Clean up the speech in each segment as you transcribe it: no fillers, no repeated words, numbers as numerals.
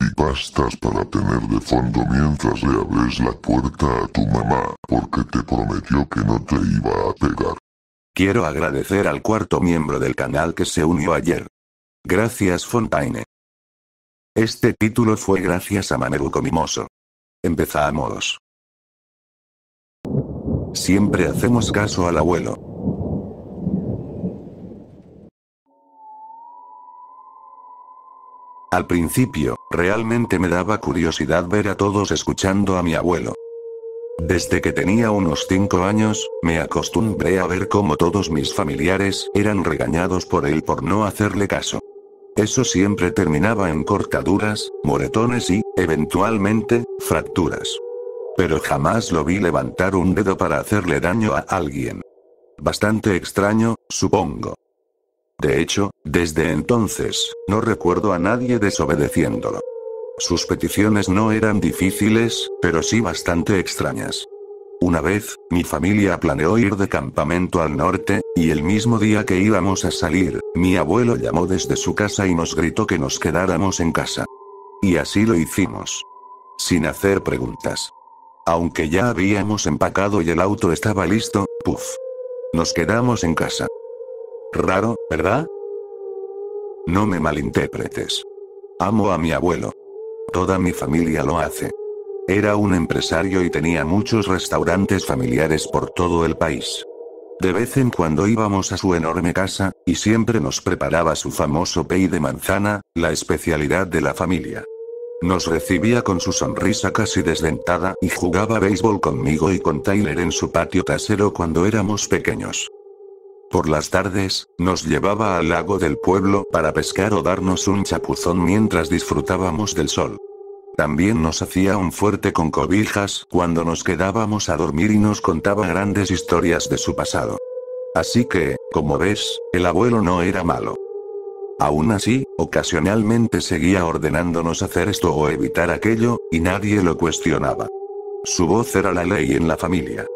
Y pastas para tener de fondo mientras le abres la puerta a tu mamá, porque te prometió que no te iba a pegar. Quiero agradecer al cuarto miembro del canal que se unió ayer. Gracias Fontaine. Este título fue gracias a Mameruco Mimoso. Empezamos. Siempre hacemos caso al abuelo. Al principio, realmente me daba curiosidad ver a todos escuchando a mi abuelo. Desde que tenía unos 5 años, me acostumbré a ver cómo todos mis familiares eran regañados por él por no hacerle caso. Eso siempre terminaba en cortaduras, moretones y, eventualmente, fracturas. Pero jamás lo vi levantar un dedo para hacerle daño a alguien. Bastante extraño, supongo. De hecho, desde entonces, no recuerdo a nadie desobedeciéndolo. Sus peticiones no eran difíciles, pero sí bastante extrañas. Una vez, mi familia planeó ir de campamento al norte, y el mismo día que íbamos a salir, mi abuelo llamó desde su casa y nos gritó que nos quedáramos en casa. Y así lo hicimos. Sin hacer preguntas. Aunque ya habíamos empacado y el auto estaba listo, ¡puf! Nos quedamos en casa. Raro, ¿verdad? No me malinterpretes. Amo a mi abuelo. Toda mi familia lo hace. Era un empresario y tenía muchos restaurantes familiares por todo el país. De vez en cuando íbamos a su enorme casa, y siempre nos preparaba su famoso pay de manzana, la especialidad de la familia. Nos recibía con su sonrisa casi desdentada y jugaba béisbol conmigo y con Tyler en su patio trasero cuando éramos pequeños. Por las tardes, nos llevaba al lago del pueblo para pescar o darnos un chapuzón mientras disfrutábamos del sol. También nos hacía un fuerte con cobijas cuando nos quedábamos a dormir y nos contaba grandes historias de su pasado. Así que, como ves, el abuelo no era malo. Aún así, ocasionalmente seguía ordenándonos hacer esto o evitar aquello, y nadie lo cuestionaba. Su voz era la ley en la familia.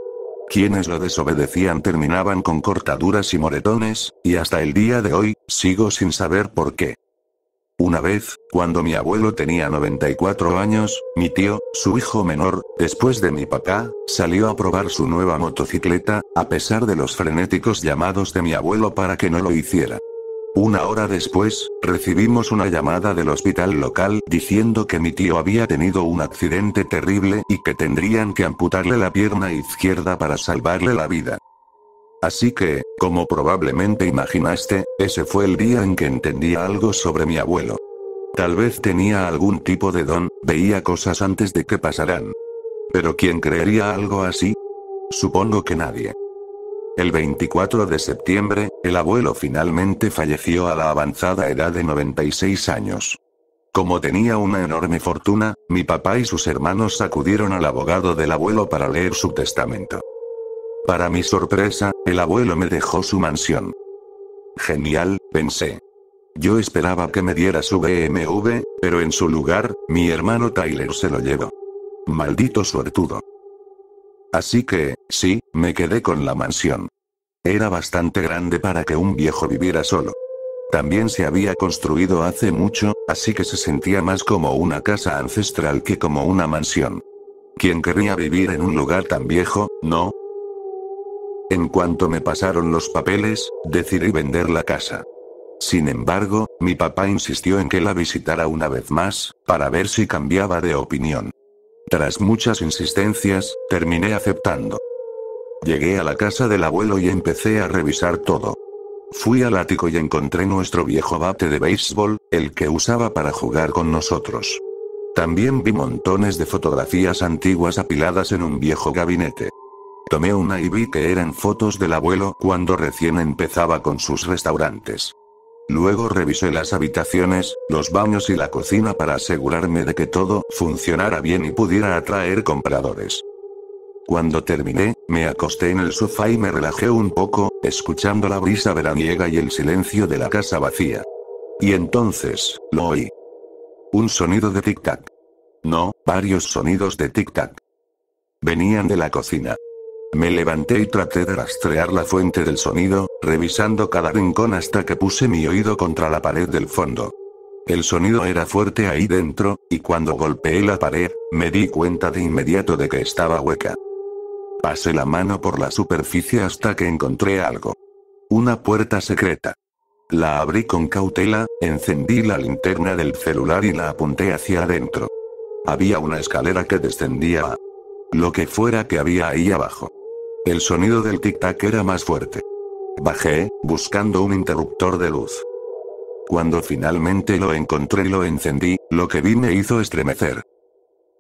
Quienes lo desobedecían terminaban con cortaduras y moretones, y hasta el día de hoy, sigo sin saber por qué. Una vez, cuando mi abuelo tenía 94 años, mi tío, su hijo menor, después de mi papá, salió a probar su nueva motocicleta, a pesar de los frenéticos llamados de mi abuelo para que no lo hiciera. Una hora después, recibimos una llamada del hospital local diciendo que mi tío había tenido un accidente terrible y que tendrían que amputarle la pierna izquierda para salvarle la vida. Así que, como probablemente imaginaste, ese fue el día en que entendí algo sobre mi abuelo. Tal vez tenía algún tipo de don, veía cosas antes de que pasaran. Pero ¿quién creería algo así? Supongo que nadie. El 24 de septiembre, el abuelo finalmente falleció a la avanzada edad de 96 años. Como tenía una enorme fortuna, mi papá y sus hermanos acudieron al abogado del abuelo para leer su testamento. Para mi sorpresa, el abuelo me dejó su mansión. Genial, pensé. Yo esperaba que me diera su BMW, pero en su lugar, mi hermano Tyler se lo llevó. Maldito suertudo. Así que, sí, me quedé con la mansión. Era bastante grande para que un viejo viviera solo. También se había construido hace mucho, así que se sentía más como una casa ancestral que como una mansión. ¿Quién querría vivir en un lugar tan viejo, no? En cuanto me pasaron los papeles, decidí vender la casa. Sin embargo, mi papá insistió en que la visitara una vez más, para ver si cambiaba de opinión. Tras muchas insistencias, terminé aceptando. Llegué a la casa del abuelo y empecé a revisar todo. Fui al ático y encontré nuestro viejo bate de béisbol, el que usaba para jugar con nosotros. También vi montones de fotografías antiguas apiladas en un viejo gabinete. Tomé una y vi que eran fotos del abuelo cuando recién empezaba con sus restaurantes. Luego revisé las habitaciones, los baños y la cocina para asegurarme de que todo funcionara bien y pudiera atraer compradores. Cuando terminé, me acosté en el sofá y me relajé un poco, escuchando la brisa veraniega y el silencio de la casa vacía. Y entonces, lo oí. Un sonido de tic-tac. No, varios sonidos de tic-tac. Venían de la cocina. Me levanté y traté de rastrear la fuente del sonido, revisando cada rincón hasta que puse mi oído contra la pared del fondo. El sonido era fuerte ahí dentro, y cuando golpeé la pared, me di cuenta de inmediato de que estaba hueca. Pasé la mano por la superficie hasta que encontré algo. Una puerta secreta. La abrí con cautela, encendí la linterna del celular y la apunté hacia adentro. Había una escalera que descendía a lo que fuera que había ahí abajo. El sonido del tic-tac era más fuerte. Bajé, buscando un interruptor de luz. Cuando finalmente lo encontré y lo encendí, lo que vi me hizo estremecer.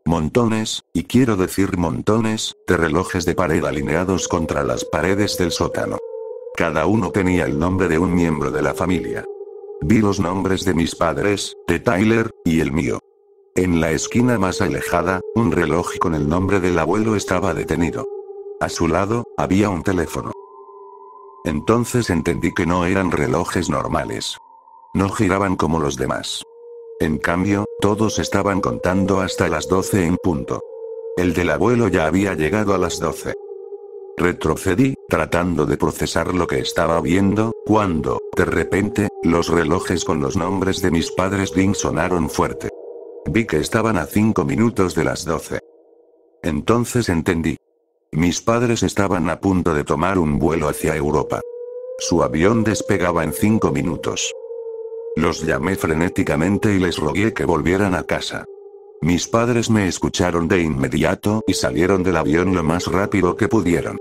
Montones, y quiero decir montones, de relojes de pared alineados contra las paredes del sótano. Cada uno tenía el nombre de un miembro de la familia. Vi los nombres de mis padres, de Tyler, y el mío. En la esquina más alejada, un reloj con el nombre del abuelo estaba detenido. A su lado, había un teléfono. Entonces entendí que no eran relojes normales. No giraban como los demás. En cambio, todos estaban contando hasta las 12 en punto. El del abuelo ya había llegado a las 12. Retrocedí, tratando de procesar lo que estaba viendo, cuando, de repente, los relojes con los nombres de mis padres ding sonaron fuerte. Vi que estaban a 5 minutos de las 12. Entonces entendí. Mis padres estaban a punto de tomar un vuelo hacia Europa. Su avión despegaba en 5 minutos. Los llamé frenéticamente y les rogué que volvieran a casa. Mis padres me escucharon de inmediato y salieron del avión lo más rápido que pudieron.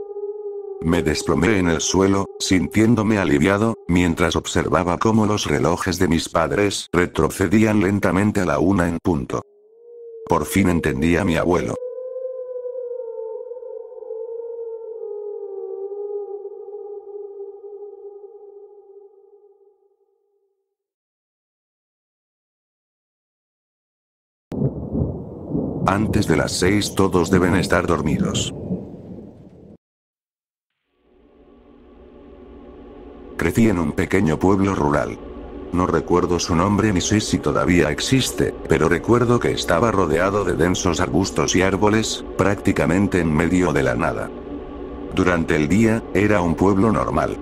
Me desplomé en el suelo, sintiéndome aliviado, mientras observaba cómo los relojes de mis padres retrocedían lentamente a la 1 en punto. Por fin entendí a mi abuelo. Antes de las 6 todos deben estar dormidos. Crecí en un pequeño pueblo rural. No recuerdo su nombre ni sé si todavía existe, pero recuerdo que estaba rodeado de densos arbustos y árboles, prácticamente en medio de la nada. Durante el día, era un pueblo normal.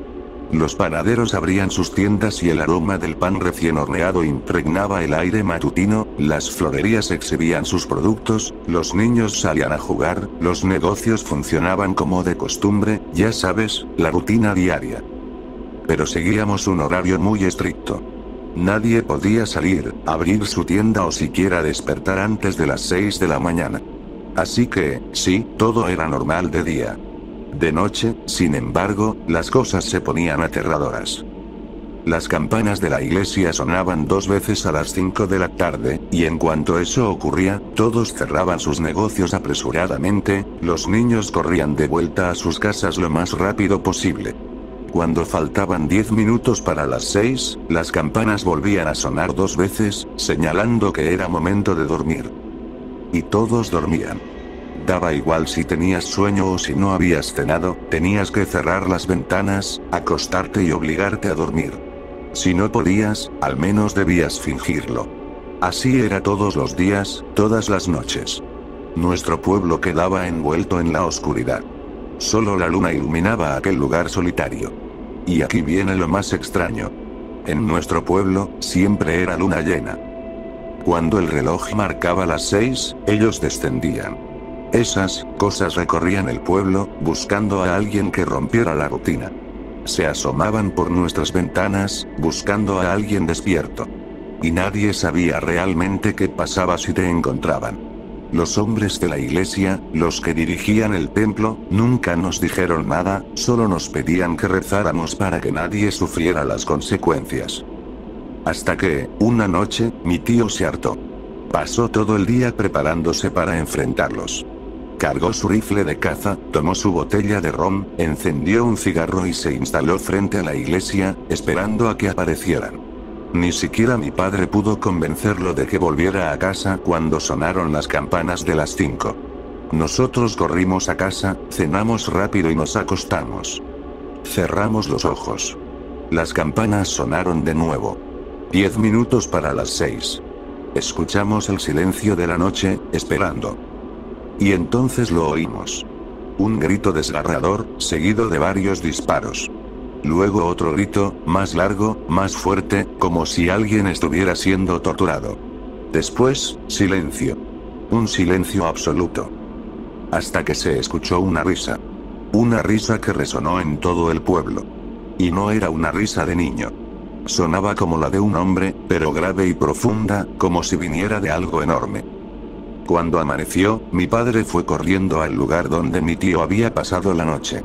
Los panaderos abrían sus tiendas y el aroma del pan recién horneado impregnaba el aire matutino, las florerías exhibían sus productos, los niños salían a jugar, los negocios funcionaban como de costumbre, ya sabes, la rutina diaria. Pero seguíamos un horario muy estricto. Nadie podía salir, abrir su tienda o siquiera despertar antes de las 6 de la mañana. Así que, sí, todo era normal de día. De noche, sin embargo, las cosas se ponían aterradoras. Las campanas de la iglesia sonaban 2 veces a las 5 de la tarde, y en cuanto eso ocurría, todos cerraban sus negocios apresuradamente, los niños corrían de vuelta a sus casas lo más rápido posible. Cuando faltaban 10 minutos para las 6, las campanas volvían a sonar 2 veces, señalando que era momento de dormir. Y todos dormían. Daba igual si tenías sueño o si no habías cenado, tenías que cerrar las ventanas, acostarte y obligarte a dormir. Si no podías, al menos debías fingirlo. Así era todos los días, todas las noches. Nuestro pueblo quedaba envuelto en la oscuridad. Solo la luna iluminaba aquel lugar solitario. Y aquí viene lo más extraño. En nuestro pueblo, siempre era luna llena. Cuando el reloj marcaba las 6, ellos descendían. Esas cosas recorrían el pueblo, buscando a alguien que rompiera la rutina. Se asomaban por nuestras ventanas, buscando a alguien despierto. Y nadie sabía realmente qué pasaba si te encontraban. Los hombres de la iglesia, los que dirigían el templo, nunca nos dijeron nada, solo nos pedían que rezáramos para que nadie sufriera las consecuencias. Hasta que, una noche, mi tío se hartó. Pasó todo el día preparándose para enfrentarlos. Cargó su rifle de caza, tomó su botella de ron, encendió un cigarro y se instaló frente a la iglesia, esperando a que aparecieran. Ni siquiera mi padre pudo convencerlo de que volviera a casa cuando sonaron las campanas de las 5. Nosotros corrimos a casa, cenamos rápido y nos acostamos. Cerramos los ojos. Las campanas sonaron de nuevo. 10 minutos para las 6. Escuchamos el silencio de la noche, esperando. Y entonces lo oímos. Un grito desgarrador, seguido de varios disparos. Luego otro grito, más largo, más fuerte, como si alguien estuviera siendo torturado. Después, silencio. Un silencio absoluto. Hasta que se escuchó una risa. Una risa que resonó en todo el pueblo. Y no era una risa de niño. Sonaba como la de un hombre, pero grave y profunda, como si viniera de algo enorme. Cuando amaneció, mi padre fue corriendo al lugar donde mi tío había pasado la noche.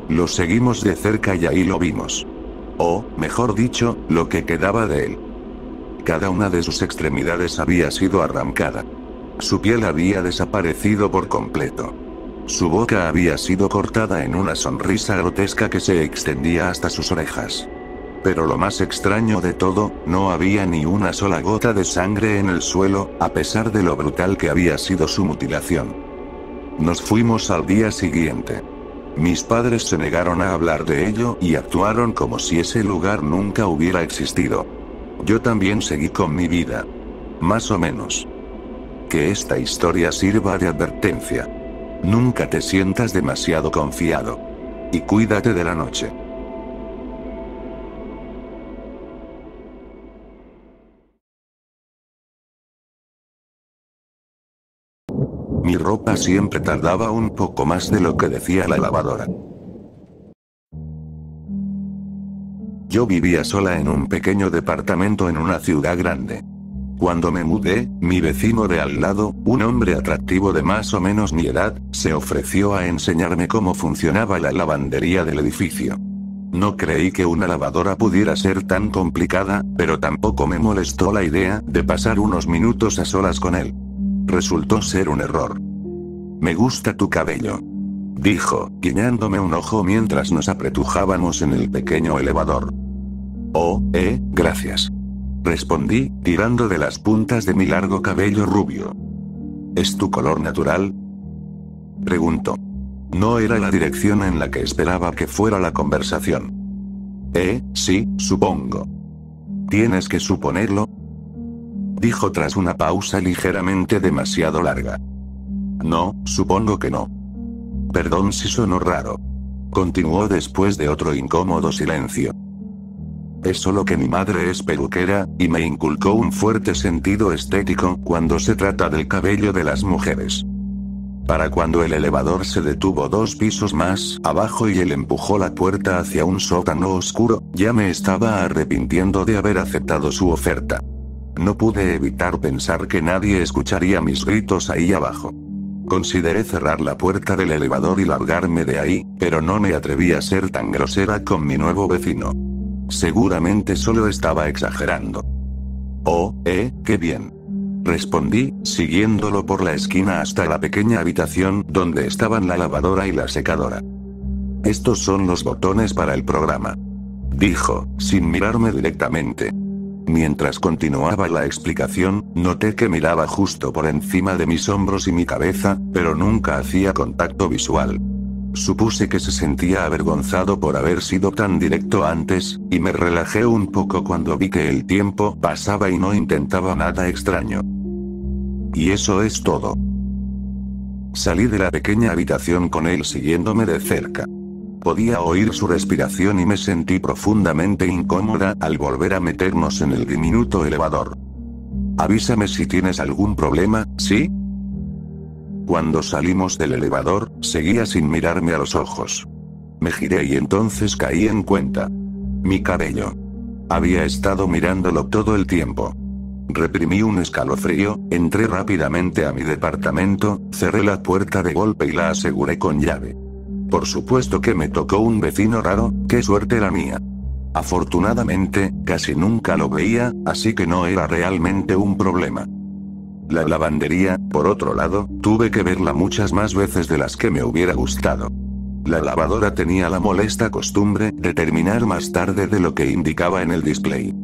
Lo seguimos de cerca y ahí lo vimos. O, mejor dicho, lo que quedaba de él. Cada una de sus extremidades había sido arrancada. Su piel había desaparecido por completo. Su boca había sido cortada en una sonrisa grotesca que se extendía hasta sus orejas. Pero lo más extraño de todo, no había ni una sola gota de sangre en el suelo, a pesar de lo brutal que había sido su mutilación. Nos fuimos al día siguiente. Mis padres se negaron a hablar de ello y actuaron como si ese lugar nunca hubiera existido. Yo también seguí con mi vida. Más o menos. Que esta historia sirva de advertencia. Nunca te sientas demasiado confiado. Y cuídate de la noche. Mi ropa siempre tardaba un poco más de lo que decía la lavadora. Yo vivía sola en un pequeño departamento en una ciudad grande. Cuando me mudé, mi vecino de al lado, un hombre atractivo de más o menos mi edad, se ofreció a enseñarme cómo funcionaba la lavandería del edificio. No creí que una lavadora pudiera ser tan complicada, pero tampoco me molestó la idea de pasar unos minutos a solas con él. Resultó ser un error. Me gusta tu cabello, dijo, guiñándome un ojo mientras nos apretujábamos en el pequeño elevador. Oh, gracias. Respondí, tirando de las puntas de mi largo cabello rubio. ¿Es tu color natural? Preguntó. No era la dirección en la que esperaba que fuera la conversación. Sí, supongo. ¿Tienes que suponerlo? Dijo tras una pausa ligeramente demasiado larga. No, supongo que no. Perdón si sonó raro. Continuó después de otro incómodo silencio. Es solo que mi madre es peluquera, y me inculcó un fuerte sentido estético cuando se trata del cabello de las mujeres. Para cuando el elevador se detuvo 2 pisos más abajo y él empujó la puerta hacia un sótano oscuro, ya me estaba arrepintiendo de haber aceptado su oferta. No pude evitar pensar que nadie escucharía mis gritos ahí abajo. Consideré cerrar la puerta del elevador y largarme de ahí, pero no me atreví a ser tan grosera con mi nuevo vecino. Seguramente solo estaba exagerando. Oh, qué bien. Respondí, siguiéndolo por la esquina hasta la pequeña habitación donde estaban la lavadora y la secadora. Estos son los botones para el programa, dijo, sin mirarme directamente. Mientras continuaba la explicación, noté que miraba justo por encima de mis hombros y mi cabeza, pero nunca hacía contacto visual. Supuse que se sentía avergonzado por haber sido tan directo antes, y me relajé un poco cuando vi que el tiempo pasaba y no intentaba nada extraño. Y eso es todo. Salí de la pequeña habitación con él siguiéndome de cerca. Podía oír su respiración y me sentí profundamente incómoda al volver a meternos en el diminuto elevador. Avísame si tienes algún problema, ¿sí? Cuando salimos del elevador, seguía sin mirarme a los ojos. Me giré y entonces caí en cuenta. Mi cabello. Había estado mirándolo todo el tiempo. Reprimí un escalofrío, entré rápidamente a mi departamento, cerré la puerta de golpe y la aseguré con llave. Por supuesto que me tocó un vecino raro, qué suerte la mía. Afortunadamente, casi nunca lo veía, así que no era realmente un problema. La lavandería, por otro lado, tuve que verla muchas más veces de las que me hubiera gustado. La lavadora tenía la molesta costumbre de terminar más tarde de lo que indicaba en el display.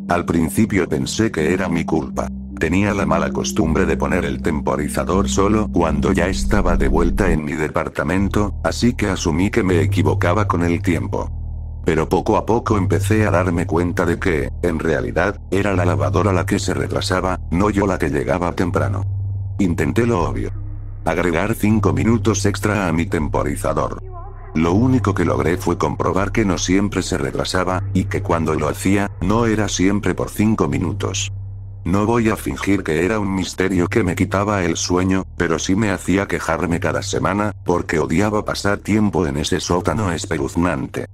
Al principio pensé que era mi culpa. Tenía la mala costumbre de poner el temporizador solo cuando ya estaba de vuelta en mi departamento, así que asumí que me equivocaba con el tiempo. Pero poco a poco empecé a darme cuenta de que, en realidad, era la lavadora la que se retrasaba, no yo la que llegaba temprano. Intenté lo obvio. Agregar 5 minutos extra a mi temporizador. Lo único que logré fue comprobar que no siempre se retrasaba, y que cuando lo hacía, no era siempre por 5 minutos. No voy a fingir que era un misterio que me quitaba el sueño, pero sí me hacía quejarme cada semana, porque odiaba pasar tiempo en ese sótano espeluznante.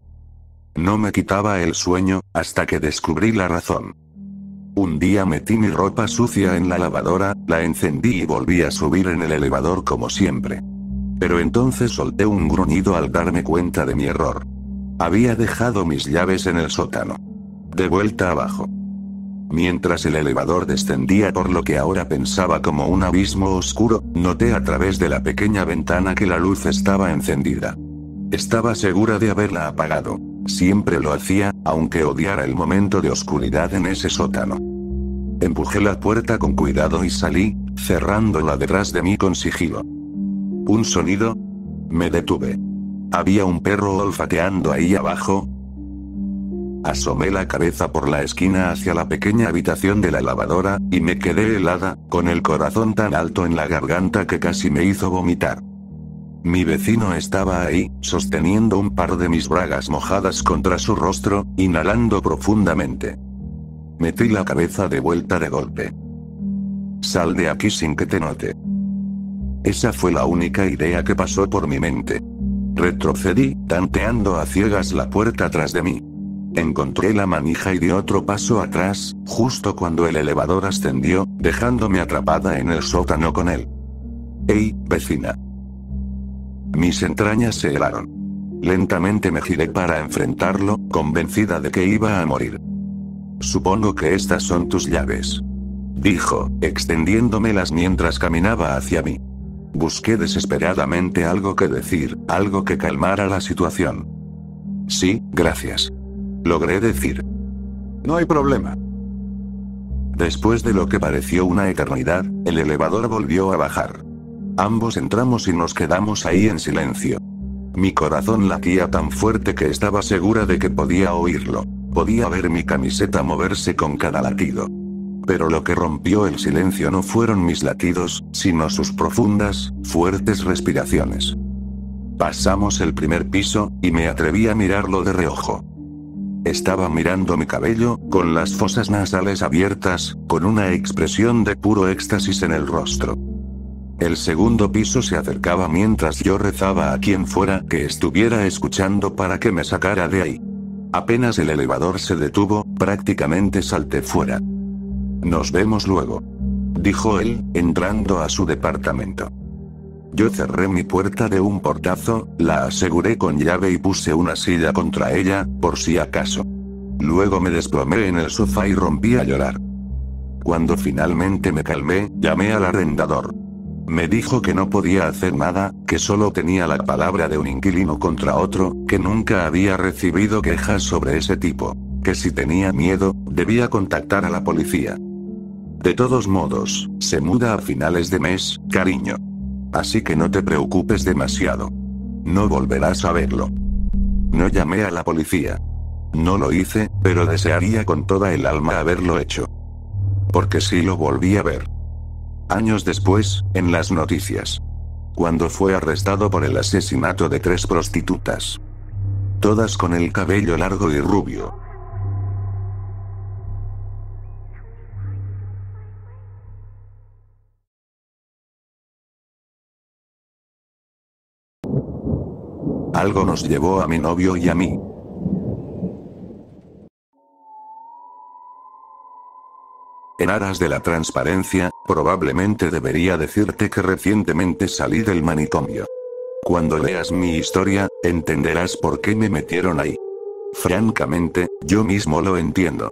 No me quitaba el sueño, hasta que descubrí la razón. Un día metí mi ropa sucia en la lavadora, la encendí y volví a subir en el elevador como siempre. Pero entonces solté un gruñido al darme cuenta de mi error. Había dejado mis llaves en el sótano. De vuelta abajo. Mientras el elevador descendía por lo que ahora pensaba como un abismo oscuro, noté a través de la pequeña ventana que la luz estaba encendida. Estaba segura de haberla apagado. Siempre lo hacía, aunque odiara el momento de oscuridad en ese sótano. Empujé la puerta con cuidado y salí, cerrándola detrás de mí con sigilo. ¿Un sonido? Me detuve. ¿Había un perro olfateando ahí abajo? Asomé la cabeza por la esquina hacia la pequeña habitación de la lavadora, y me quedé helada, con el corazón tan alto en la garganta que casi me hizo vomitar. Mi vecino estaba ahí, sosteniendo un par de mis bragas mojadas contra su rostro, inhalando profundamente. Metí la cabeza de vuelta de golpe. Sal de aquí sin que te note. Esa fue la única idea que pasó por mi mente. Retrocedí, tanteando a ciegas la puerta tras de mí. Encontré la manija y di otro paso atrás, justo cuando el elevador ascendió, dejándome atrapada en el sótano con él. ¡Ey, vecina! Mis entrañas se helaron. Lentamente me giré para enfrentarlo, convencida de que iba a morir. Supongo que estas son tus llaves, dijo, extendiéndomelas mientras caminaba hacia mí. Busqué desesperadamente algo que decir, algo que calmara la situación. Sí, gracias. Logré decir. No hay problema. Después de lo que pareció una eternidad, el elevador volvió a bajar. Ambos entramos y nos quedamos ahí en silencio. Mi corazón latía tan fuerte que estaba segura de que podía oírlo. Podía ver mi camiseta moverse con cada latido. Pero lo que rompió el silencio no fueron mis latidos, sino sus profundas, fuertes respiraciones. Pasamos el primer piso, y me atreví a mirarlo de reojo. Estaba mirando mi cabello, con las fosas nasales abiertas, con una expresión de puro éxtasis en el rostro. El segundo piso se acercaba mientras yo rezaba a quien fuera que estuviera escuchando para que me sacara de ahí. Apenas el elevador se detuvo, prácticamente salté fuera. Nos vemos luego, dijo él, entrando a su departamento. Yo cerré mi puerta de un portazo, la aseguré con llave y puse una silla contra ella, por si acaso. Luego me desplomé en el sofá y rompí a llorar. Cuando finalmente me calmé, llamé al arrendador. Me dijo que no podía hacer nada, que solo tenía la palabra de un inquilino contra otro, que nunca había recibido quejas sobre ese tipo, que si tenía miedo, debía contactar a la policía. De todos modos, se muda a finales de mes, cariño. Así que no te preocupes demasiado. No volverás a verlo. No llamé a la policía. No lo hice, pero desearía con toda el alma haberlo hecho. Porque sí lo volví a ver. Años después, en las noticias. Cuando fue arrestado por el asesinato de 3 prostitutas. Todas con el cabello largo y rubio. Algo nos llevó a mi novio y a mí. En aras de la transparencia, probablemente debería decirte que recientemente salí del manicomio. Cuando leas mi historia, entenderás por qué me metieron ahí. Francamente, yo mismo lo entiendo.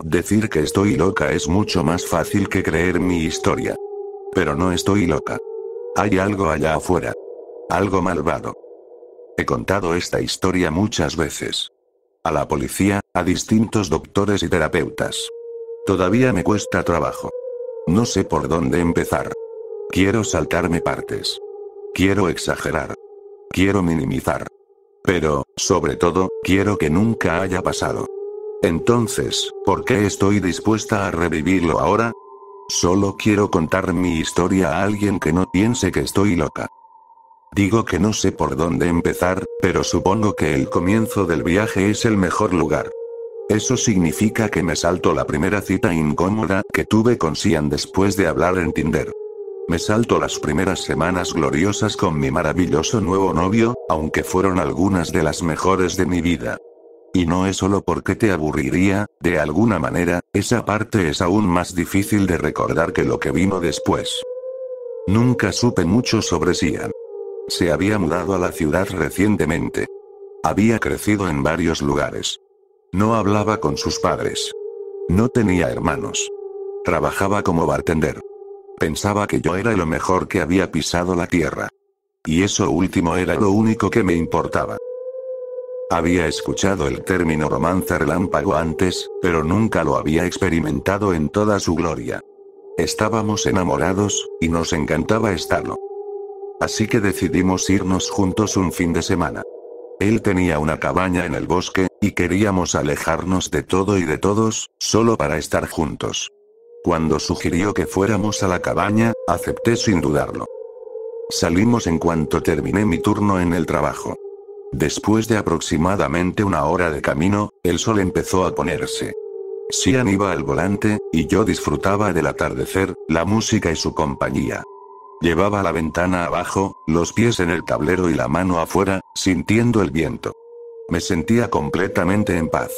Decir que estoy loca es mucho más fácil que creer mi historia. Pero no estoy loca. Hay algo allá afuera. Algo malvado. He contado esta historia muchas veces. A la policía, a distintos doctores y terapeutas. Todavía me cuesta trabajo. No sé por dónde empezar. Quiero saltarme partes. Quiero exagerar. Quiero minimizar. Pero, sobre todo, quiero que nunca haya pasado. Entonces, ¿por qué estoy dispuesta a revivirlo ahora? Solo quiero contar mi historia a alguien que no piense que estoy loca. Digo que no sé por dónde empezar, pero supongo que el comienzo del viaje es el mejor lugar. Eso significa que me salto la primera cita incómoda que tuve con Sian después de hablar en Tinder. Me salto las primeras semanas gloriosas con mi maravilloso nuevo novio, aunque fueron algunas de las mejores de mi vida. Y no es solo porque te aburriría, de alguna manera, esa parte es aún más difícil de recordar que lo que vino después. Nunca supe mucho sobre Sian. Se había mudado a la ciudad recientemente. Había crecido en varios lugares. No hablaba con sus padres. No tenía hermanos. Trabajaba como bartender. Pensaba que yo era lo mejor que había pisado la tierra. Y eso último era lo único que me importaba. Había escuchado el término romance relámpago antes, pero nunca lo había experimentado en toda su gloria. Estábamos enamorados, y nos encantaba estarlo. Así que decidimos irnos juntos un fin de semana. Él tenía una cabaña en el bosque, y queríamos alejarnos de todo y de todos, solo para estar juntos. Cuando sugirió que fuéramos a la cabaña, acepté sin dudarlo. Salimos en cuanto terminé mi turno en el trabajo. Después de aproximadamente una hora de camino, el sol empezó a ponerse. Sian iba al volante, y yo disfrutaba del atardecer, la música y su compañía. Llevaba la ventana abajo, los pies en el tablero y la mano afuera, sintiendo el viento. Me sentía completamente en paz.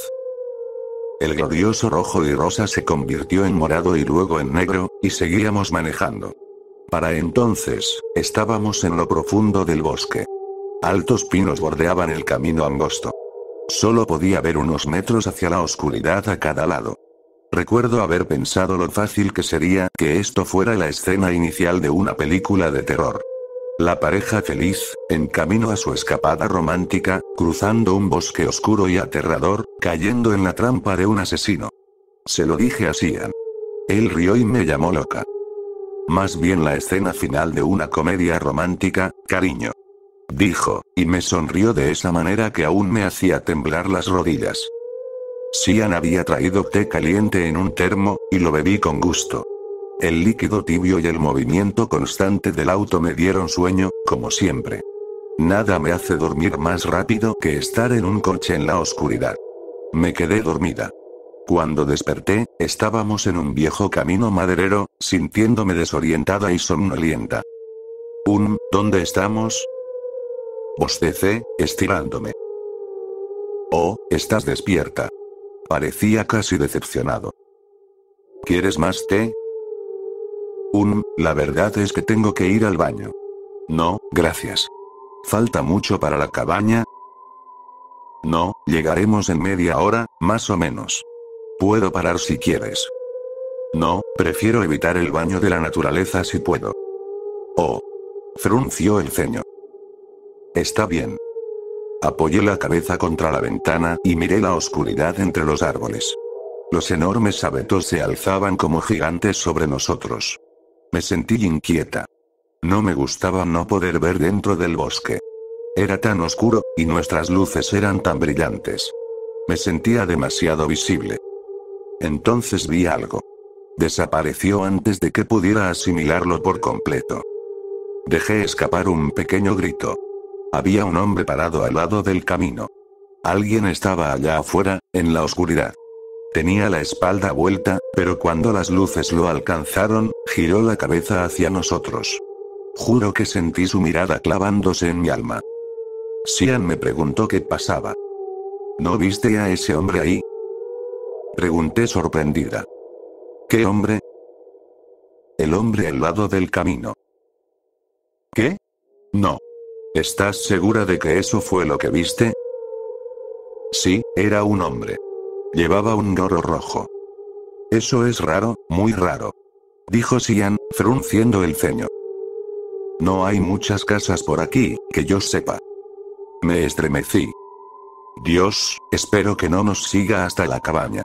El glorioso rojo y rosa se convirtió en morado y luego en negro, y seguíamos manejando. Para entonces, estábamos en lo profundo del bosque. Altos pinos bordeaban el camino angosto. Solo podía ver unos metros hacia la oscuridad a cada lado. Recuerdo haber pensado lo fácil que sería que esto fuera la escena inicial de una película de terror. La pareja feliz, en camino a su escapada romántica, cruzando un bosque oscuro y aterrador, cayendo en la trampa de un asesino. Se lo dije a Sian. Él rió y me llamó loca. Más bien la escena final de una comedia romántica, cariño. Dijo, y me sonrió de esa manera que aún me hacía temblar las rodillas. Sian había traído té caliente en un termo, y lo bebí con gusto. El líquido tibio y el movimiento constante del auto me dieron sueño, como siempre. Nada me hace dormir más rápido que estar en un coche en la oscuridad. Me quedé dormida. Cuando desperté, estábamos en un viejo camino maderero, sintiéndome desorientada y somnolienta. ¿Dónde estamos? Bostecé, estirándome. Oh, estás despierta. Parecía casi decepcionado. ¿Quieres más té? La verdad es que tengo que ir al baño. No, gracias. ¿Falta mucho para la cabaña? No, llegaremos en media hora, más o menos. Puedo parar si quieres. No, prefiero evitar el baño de la naturaleza si puedo. Oh. Frunció el ceño. Está bien. Apoyé la cabeza contra la ventana y miré la oscuridad entre los árboles. Los enormes abetos se alzaban como gigantes sobre nosotros. Me sentí inquieta. No me gustaba no poder ver dentro del bosque. Era tan oscuro, y nuestras luces eran tan brillantes. Me sentía demasiado visible. Entonces vi algo. Desapareció antes de que pudiera asimilarlo por completo. Dejé escapar un pequeño grito. Había un hombre parado al lado del camino. Alguien estaba allá afuera, en la oscuridad. Tenía la espalda vuelta, pero cuando las luces lo alcanzaron, giró la cabeza hacia nosotros. Juro que sentí su mirada clavándose en mi alma. Sian me preguntó qué pasaba. ¿No viste a ese hombre ahí? Pregunté sorprendida. ¿Qué hombre? El hombre al lado del camino. ¿Qué? No. ¿Estás segura de que eso fue lo que viste? Sí, era un hombre. Llevaba un gorro rojo. Eso es raro, muy raro. Dijo Sian, frunciendo el ceño. No hay muchas casas por aquí, que yo sepa. Me estremecí. Dios, espero que no nos siga hasta la cabaña.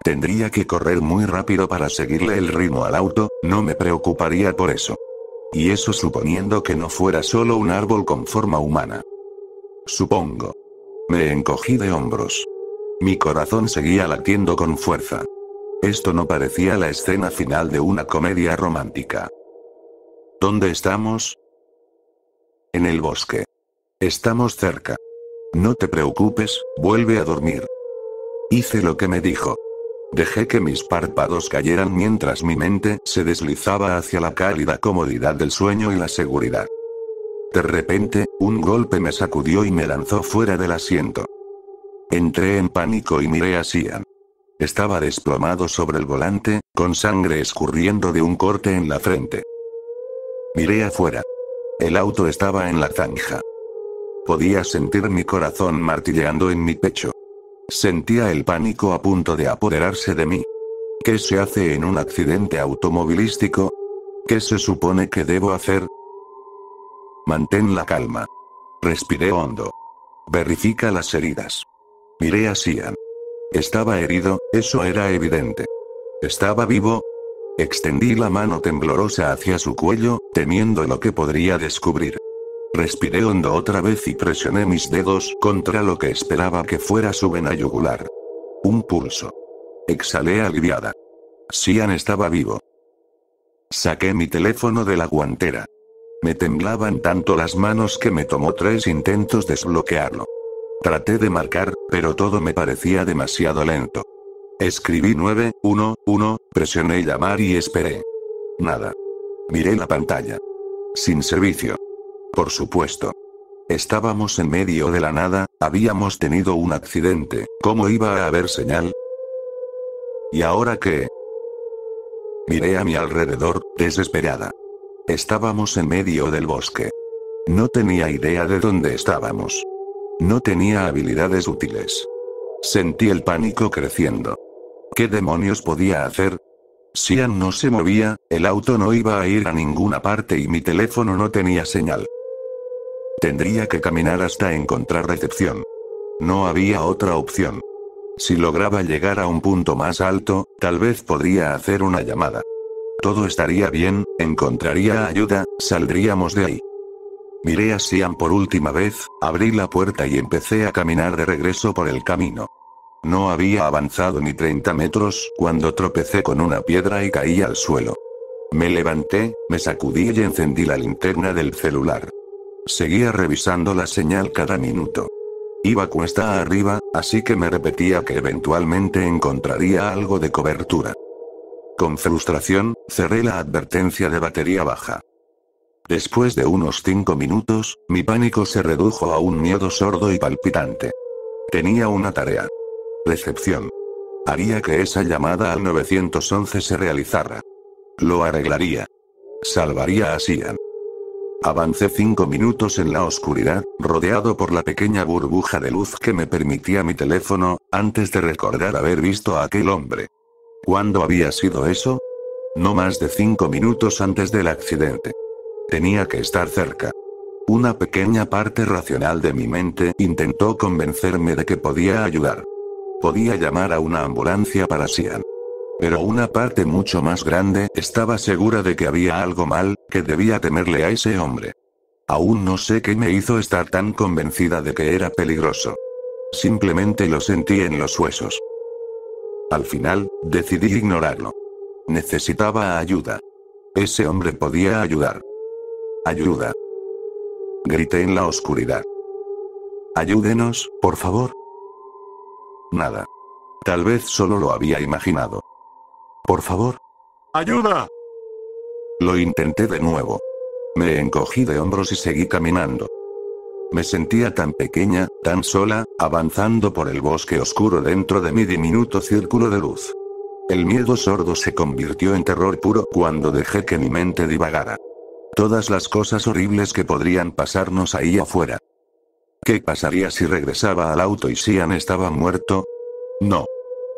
Tendría que correr muy rápido para seguirle el ritmo al auto, no me preocuparía por eso. Y eso suponiendo que no fuera solo un árbol con forma humana. Supongo. Me encogí de hombros. Mi corazón seguía latiendo con fuerza. Esto no parecía la escena final de una comedia romántica. ¿Dónde estamos? En el bosque. Estamos cerca. No te preocupes, vuelve a dormir. Hice lo que me dijo. Dejé que mis párpados cayeran mientras mi mente se deslizaba hacia la cálida comodidad del sueño y la seguridad. De repente, un golpe me sacudió y me lanzó fuera del asiento. Entré en pánico y miré a Sian. Estaba desplomado sobre el volante, con sangre escurriendo de un corte en la frente. Miré afuera. El auto estaba en la zanja. Podía sentir mi corazón martilleando en mi pecho. Sentía el pánico a punto de apoderarse de mí. ¿Qué se hace en un accidente automovilístico? ¿Qué se supone que debo hacer? Mantén la calma. Respiré hondo. Verifica las heridas. Miré a Sian. Estaba herido, eso era evidente. ¿Estaba vivo? Extendí la mano temblorosa hacia su cuello, temiendo lo que podría descubrir. Respiré hondo otra vez y presioné mis dedos contra lo que esperaba que fuera su vena yugular. Un pulso. Exhalé aliviada. Sian estaba vivo. Saqué mi teléfono de la guantera. Me temblaban tanto las manos que me tomó 3 intentos desbloquearlo. Traté de marcar, pero todo me parecía demasiado lento. Escribí 911, presioné llamar y esperé. Nada. Miré la pantalla. Sin servicio. Por supuesto. Estábamos en medio de la nada, habíamos tenido un accidente, ¿cómo iba a haber señal? ¿Y ahora qué? Miré a mi alrededor, desesperada. Estábamos en medio del bosque. No tenía idea de dónde estábamos. No tenía habilidades útiles. Sentí el pánico creciendo. ¿Qué demonios podía hacer? Sian no se movía, el auto no iba a ir a ninguna parte y mi teléfono no tenía señal. Tendría que caminar hasta encontrar recepción. No había otra opción. Si lograba llegar a un punto más alto, tal vez podría hacer una llamada. Todo estaría bien, encontraría ayuda, saldríamos de ahí. Miré a Sian por última vez, abrí la puerta y empecé a caminar de regreso por el camino. No había avanzado ni 30 metros cuando tropecé con una piedra y caí al suelo. Me levanté, me sacudí y encendí la linterna del celular. Seguía revisando la señal cada minuto. Iba cuesta arriba, así que me repetía que eventualmente encontraría algo de cobertura. Con frustración, cerré la advertencia de batería baja. Después de unos 5 minutos, mi pánico se redujo a un miedo sordo y palpitante. Tenía una tarea. Recepción. Haría que esa llamada al 911 se realizara. Lo arreglaría. Salvaría a Sian. Avancé 5 minutos en la oscuridad, rodeado por la pequeña burbuja de luz que me permitía mi teléfono, antes de recordar haber visto a aquel hombre. ¿Cuándo había sido eso? No más de 5 minutos antes del accidente. Tenía que estar cerca. Una pequeña parte racional de mi mente intentó convencerme de que podía ayudar. Podía llamar a una ambulancia para Sian. Pero una parte mucho más grande estaba segura de que había algo mal, que debía temerle a ese hombre. Aún no sé qué me hizo estar tan convencida de que era peligroso. Simplemente lo sentí en los huesos. Al final, decidí ignorarlo. Necesitaba ayuda. Ese hombre podía ayudar. Ayuda. Grité en la oscuridad. Ayúdenos, por favor. Nada. Tal vez solo lo había imaginado. Por favor. ¡Ayuda! Lo intenté de nuevo. Me encogí de hombros y seguí caminando. Me sentía tan pequeña, tan sola, avanzando por el bosque oscuro dentro de mi diminuto círculo de luz. El miedo sordo se convirtió en terror puro cuando dejé que mi mente divagara. Todas las cosas horribles que podrían pasarnos ahí afuera. ¿Qué pasaría si regresaba al auto y Sian estaba muerto? No.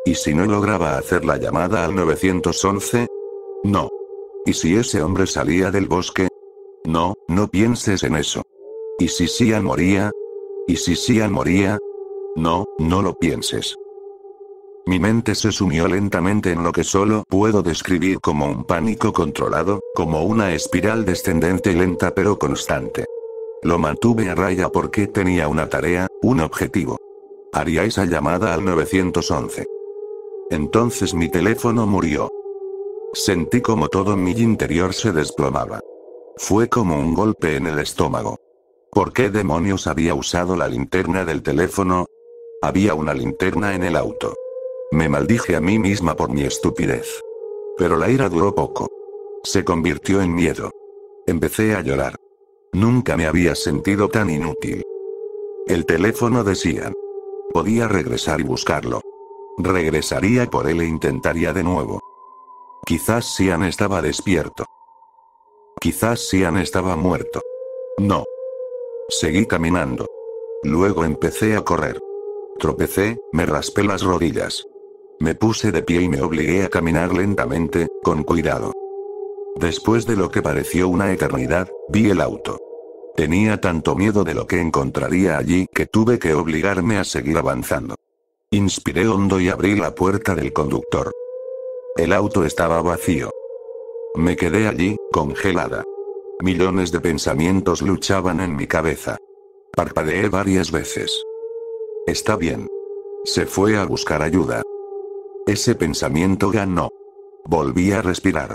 ¿Y si no lograba hacer la llamada al 911? No. ¿Y si ese hombre salía del bosque? No, no pienses en eso. ¿Y si Sian moría? ¿Y si Sian moría? No, no lo pienses. Mi mente se sumió lentamente en lo que solo puedo describir como un pánico controlado, como una espiral descendente y lenta pero constante. Lo mantuve a raya porque tenía una tarea, un objetivo. Haría esa llamada al 911. Entonces mi teléfono murió. Sentí como todo mi interior se desplomaba. Fue como un golpe en el estómago. ¿Por qué demonios había usado la linterna del teléfono? Había una linterna en el auto. Me maldije a mí misma por mi estupidez. Pero la ira duró poco. Se convirtió en miedo. Empecé a llorar. Nunca me había sentido tan inútil. El teléfono decía. Podía regresar y buscarlo. Regresaría por él e intentaría de nuevo. Quizás Sian estaba despierto. Quizás Sian estaba muerto. No. Seguí caminando. Luego empecé a correr. Tropecé, me raspé las rodillas. Me puse de pie y me obligué a caminar lentamente, con cuidado. Después de lo que pareció una eternidad, vi el auto. Tenía tanto miedo de lo que encontraría allí que tuve que obligarme a seguir avanzando. Inspiré hondo y abrí la puerta del conductor. El auto estaba vacío. Me quedé allí, congelada. Millones de pensamientos luchaban en mi cabeza. Parpadeé varias veces. Está bien. Se fue a buscar ayuda. Ese pensamiento ganó. Volví a respirar.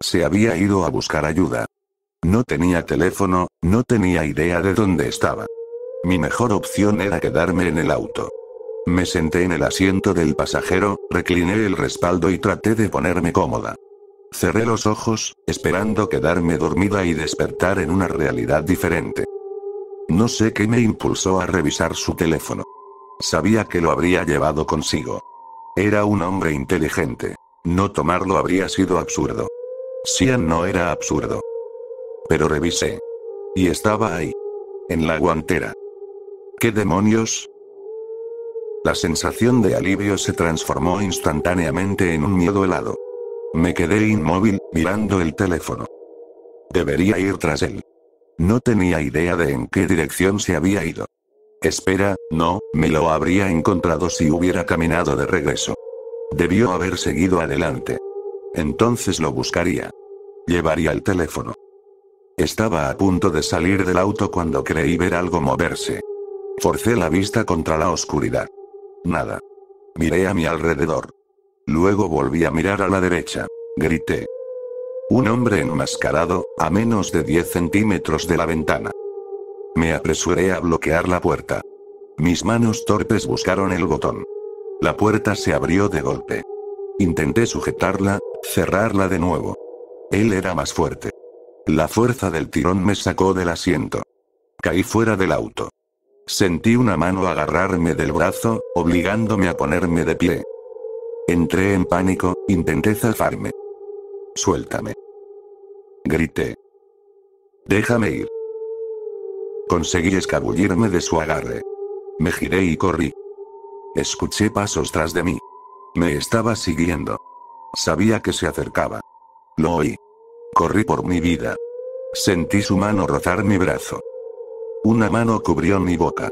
Se había ido a buscar ayuda. No tenía teléfono, no tenía idea de dónde estaba. Mi mejor opción era quedarme en el auto. Me senté en el asiento del pasajero, recliné el respaldo y traté de ponerme cómoda. Cerré los ojos, esperando quedarme dormida y despertar en una realidad diferente. No sé qué me impulsó a revisar su teléfono. Sabía que lo habría llevado consigo. Era un hombre inteligente. No tomarlo habría sido absurdo. Sian no era absurdo. Pero revisé. Y estaba ahí. En la guantera. ¿Qué demonios? La sensación de alivio se transformó instantáneamente en un miedo helado. Me quedé inmóvil, mirando el teléfono. Debería ir tras él. No tenía idea de en qué dirección se había ido. Espera, no, me lo habría encontrado si hubiera caminado de regreso. Debió haber seguido adelante. Entonces lo buscaría. Llevaría el teléfono. Estaba a punto de salir del auto cuando creí ver algo moverse. Forcé la vista contra la oscuridad. Nada. Miré a mi alrededor. Luego volví a mirar a la derecha. Grité. Un hombre enmascarado, a menos de 10 centímetros de la ventana. Me apresuré a bloquear la puerta. Mis manos torpes buscaron el botón. La puerta se abrió de golpe. Intenté sujetarla, cerrarla de nuevo. Él era más fuerte. La fuerza del tirón me sacó del asiento. Caí fuera del auto. Sentí una mano agarrarme del brazo, obligándome a ponerme de pie. Entré en pánico, intenté zafarme. Suéltame. Grité. Déjame ir. Conseguí escabullirme de su agarre. Me giré y corrí. Escuché pasos tras de mí. Me estaba siguiendo. Sabía que se acercaba. Lo oí. Corrí por mi vida. Sentí su mano rozar mi brazo. Una mano cubrió mi boca.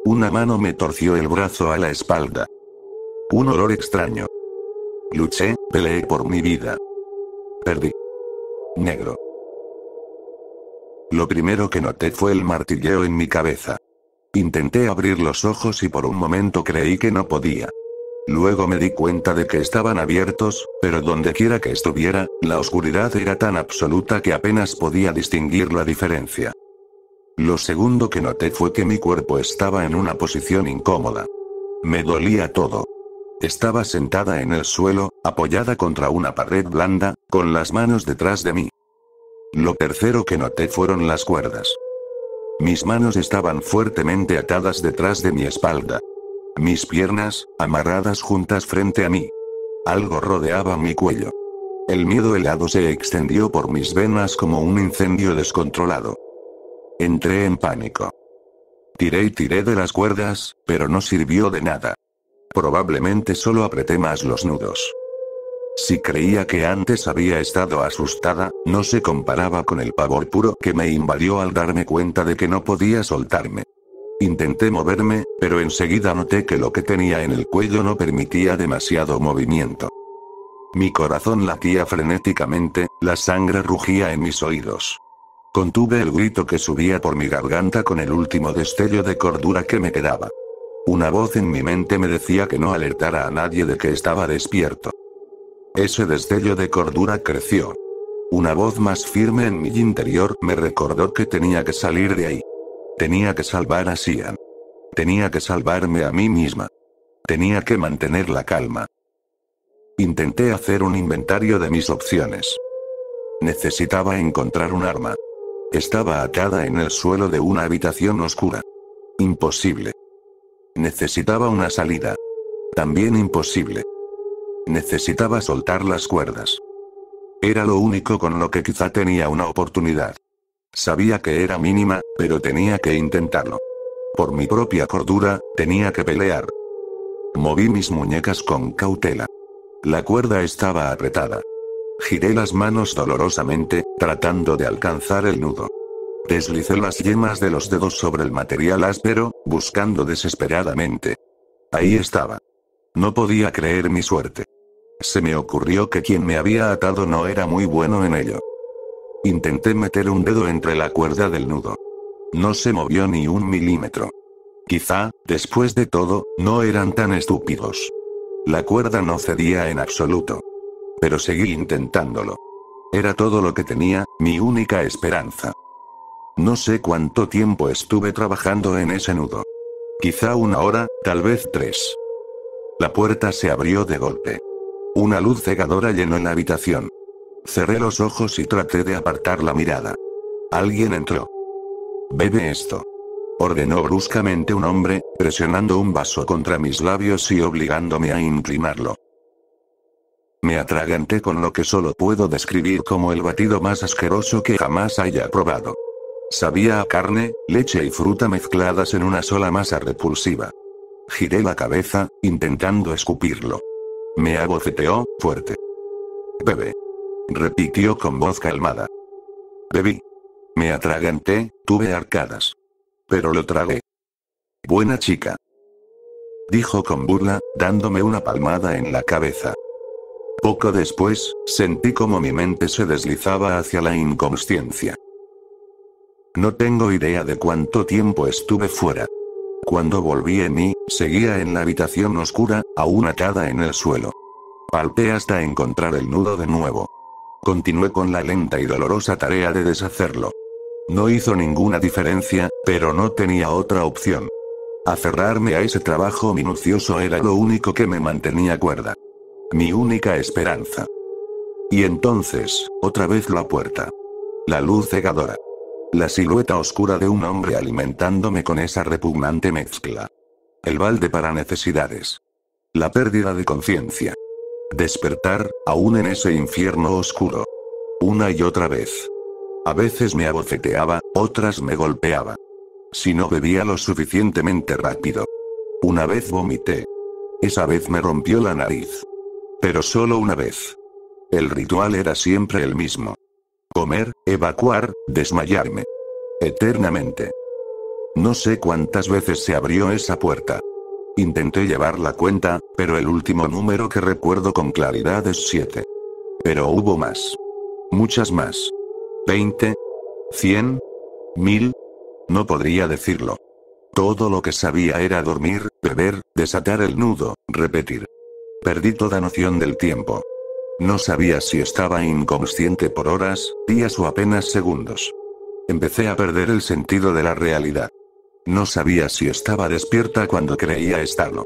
Una mano me torció el brazo a la espalda. Un olor extraño. Luché, peleé por mi vida. Perdí. Negro. Lo primero que noté fue el martilleo en mi cabeza. Intenté abrir los ojos y por un momento creí que no podía. Luego me di cuenta de que estaban abiertos, pero dondequiera que estuviera, la oscuridad era tan absoluta que apenas podía distinguir la diferencia. Lo segundo que noté fue que mi cuerpo estaba en una posición incómoda. Me dolía todo. Estaba sentada en el suelo, apoyada contra una pared blanda, con las manos detrás de mí. Lo tercero que noté fueron las cuerdas. Mis manos estaban fuertemente atadas detrás de mi espalda. Mis piernas, amarradas juntas frente a mí. Algo rodeaba mi cuello. El miedo helado se extendió por mis venas como un incendio descontrolado. Entré en pánico. Tiré y tiré de las cuerdas, pero no sirvió de nada. Probablemente solo apreté más los nudos. Si creía que antes había estado asustada, no se comparaba con el pavor puro que me invadió al darme cuenta de que no podía soltarme. Intenté moverme, pero enseguida noté que lo que tenía en el cuello no permitía demasiado movimiento. Mi corazón latía frenéticamente, la sangre rugía en mis oídos. Contuve el grito que subía por mi garganta con el último destello de cordura que me quedaba. Una voz en mi mente me decía que no alertara a nadie de que estaba despierto. Ese destello de cordura creció. Una voz más firme en mi interior me recordó que tenía que salir de ahí. Tenía que salvar a Xian. Tenía que salvarme a mí misma. Tenía que mantener la calma. Intenté hacer un inventario de mis opciones. Necesitaba encontrar un arma. Estaba atada en el suelo de una habitación oscura. Imposible. Necesitaba una salida. También imposible. Necesitaba soltar las cuerdas. Era lo único con lo que quizá tenía una oportunidad. Sabía que era mínima, pero tenía que intentarlo. Por mi propia cordura, tenía que pelear. Moví mis muñecas con cautela. La cuerda estaba apretada. Giré las manos dolorosamente, tratando de alcanzar el nudo. Deslicé las yemas de los dedos sobre el material áspero, buscando desesperadamente. Ahí estaba. No podía creer mi suerte. Se me ocurrió que quien me había atado no era muy bueno en ello. Intenté meter un dedo entre la cuerda del nudo. No se movió ni un milímetro. Quizá, después de todo, no eran tan estúpidos. La cuerda no cedía en absoluto. Pero seguí intentándolo. Era todo lo que tenía, mi única esperanza. No sé cuánto tiempo estuve trabajando en ese nudo. Quizá 1 hora, tal vez 3. La puerta se abrió de golpe. Una luz cegadora llenó la habitación. Cerré los ojos y traté de apartar la mirada. Alguien entró. «Bebe esto», ordenó bruscamente un hombre, presionando un vaso contra mis labios y obligándome a inclinarlo. Me atraganté con lo que solo puedo describir como el batido más asqueroso que jamás haya probado. Sabía a carne, leche y fruta mezcladas en una sola masa repulsiva. Giré la cabeza, intentando escupirlo. Me abofeteó, fuerte. «Bebe», repitió con voz calmada. Bebí. Me atraganté, tuve arcadas. Pero lo tragué. «Buena chica», dijo con burla, dándome una palmada en la cabeza. Poco después, sentí como mi mente se deslizaba hacia la inconsciencia. No tengo idea de cuánto tiempo estuve fuera. Cuando volví en mí, seguía en la habitación oscura, aún atada en el suelo. Palpé hasta encontrar el nudo de nuevo. Continué con la lenta y dolorosa tarea de deshacerlo. No hizo ninguna diferencia, pero no tenía otra opción. Aferrarme a ese trabajo minucioso era lo único que me mantenía cuerda. Mi única esperanza. Y entonces, otra vez la puerta. La luz cegadora. La silueta oscura de un hombre alimentándome con esa repugnante mezcla. El balde para necesidades. La pérdida de conciencia. Despertar, aún en ese infierno oscuro. Una y otra vez. A veces me abofeteaba, otras me golpeaba. Si no bebía lo suficientemente rápido. Una vez vomité. Esa vez me rompió la nariz. Pero solo una vez. El ritual era siempre el mismo. Comer, evacuar, desmayarme. Eternamente. No sé cuántas veces se abrió esa puerta. Intenté llevar la cuenta, pero el último número que recuerdo con claridad es 7. Pero hubo más. Muchas más. 20. 100. 1000. No podría decirlo. Todo lo que sabía era dormir, beber, desatar el nudo, repetir. Perdí toda noción del tiempo. No sabía si estaba inconsciente por horas, días o apenas segundos. Empecé a perder el sentido de la realidad. No sabía si estaba despierta cuando creía estarlo.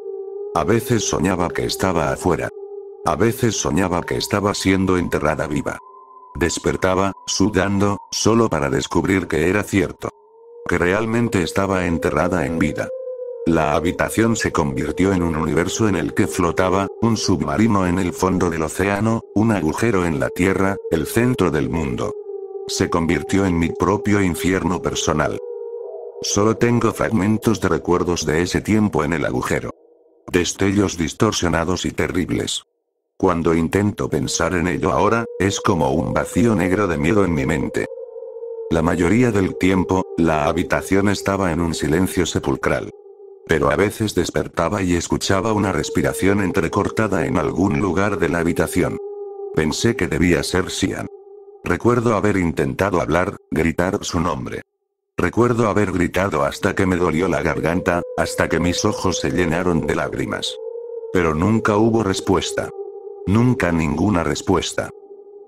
A veces soñaba que estaba afuera. A veces soñaba que estaba siendo enterrada viva. Despertaba, sudando, solo para descubrir que era cierto. Que realmente estaba enterrada en vida. La habitación se convirtió en un universo en el que flotaba, un submarino en el fondo del océano, un agujero en la tierra, el centro del mundo. Se convirtió en mi propio infierno personal. Solo tengo fragmentos de recuerdos de ese tiempo en el agujero. Destellos distorsionados y terribles. Cuando intento pensar en ello ahora, es como un vacío negro de miedo en mi mente. La mayoría del tiempo, la habitación estaba en un silencio sepulcral. Pero a veces despertaba y escuchaba una respiración entrecortada en algún lugar de la habitación. Pensé que debía ser Xian. Recuerdo haber intentado hablar, gritar su nombre. Recuerdo haber gritado hasta que me dolió la garganta, hasta que mis ojos se llenaron de lágrimas. Pero nunca hubo respuesta. Nunca ninguna respuesta.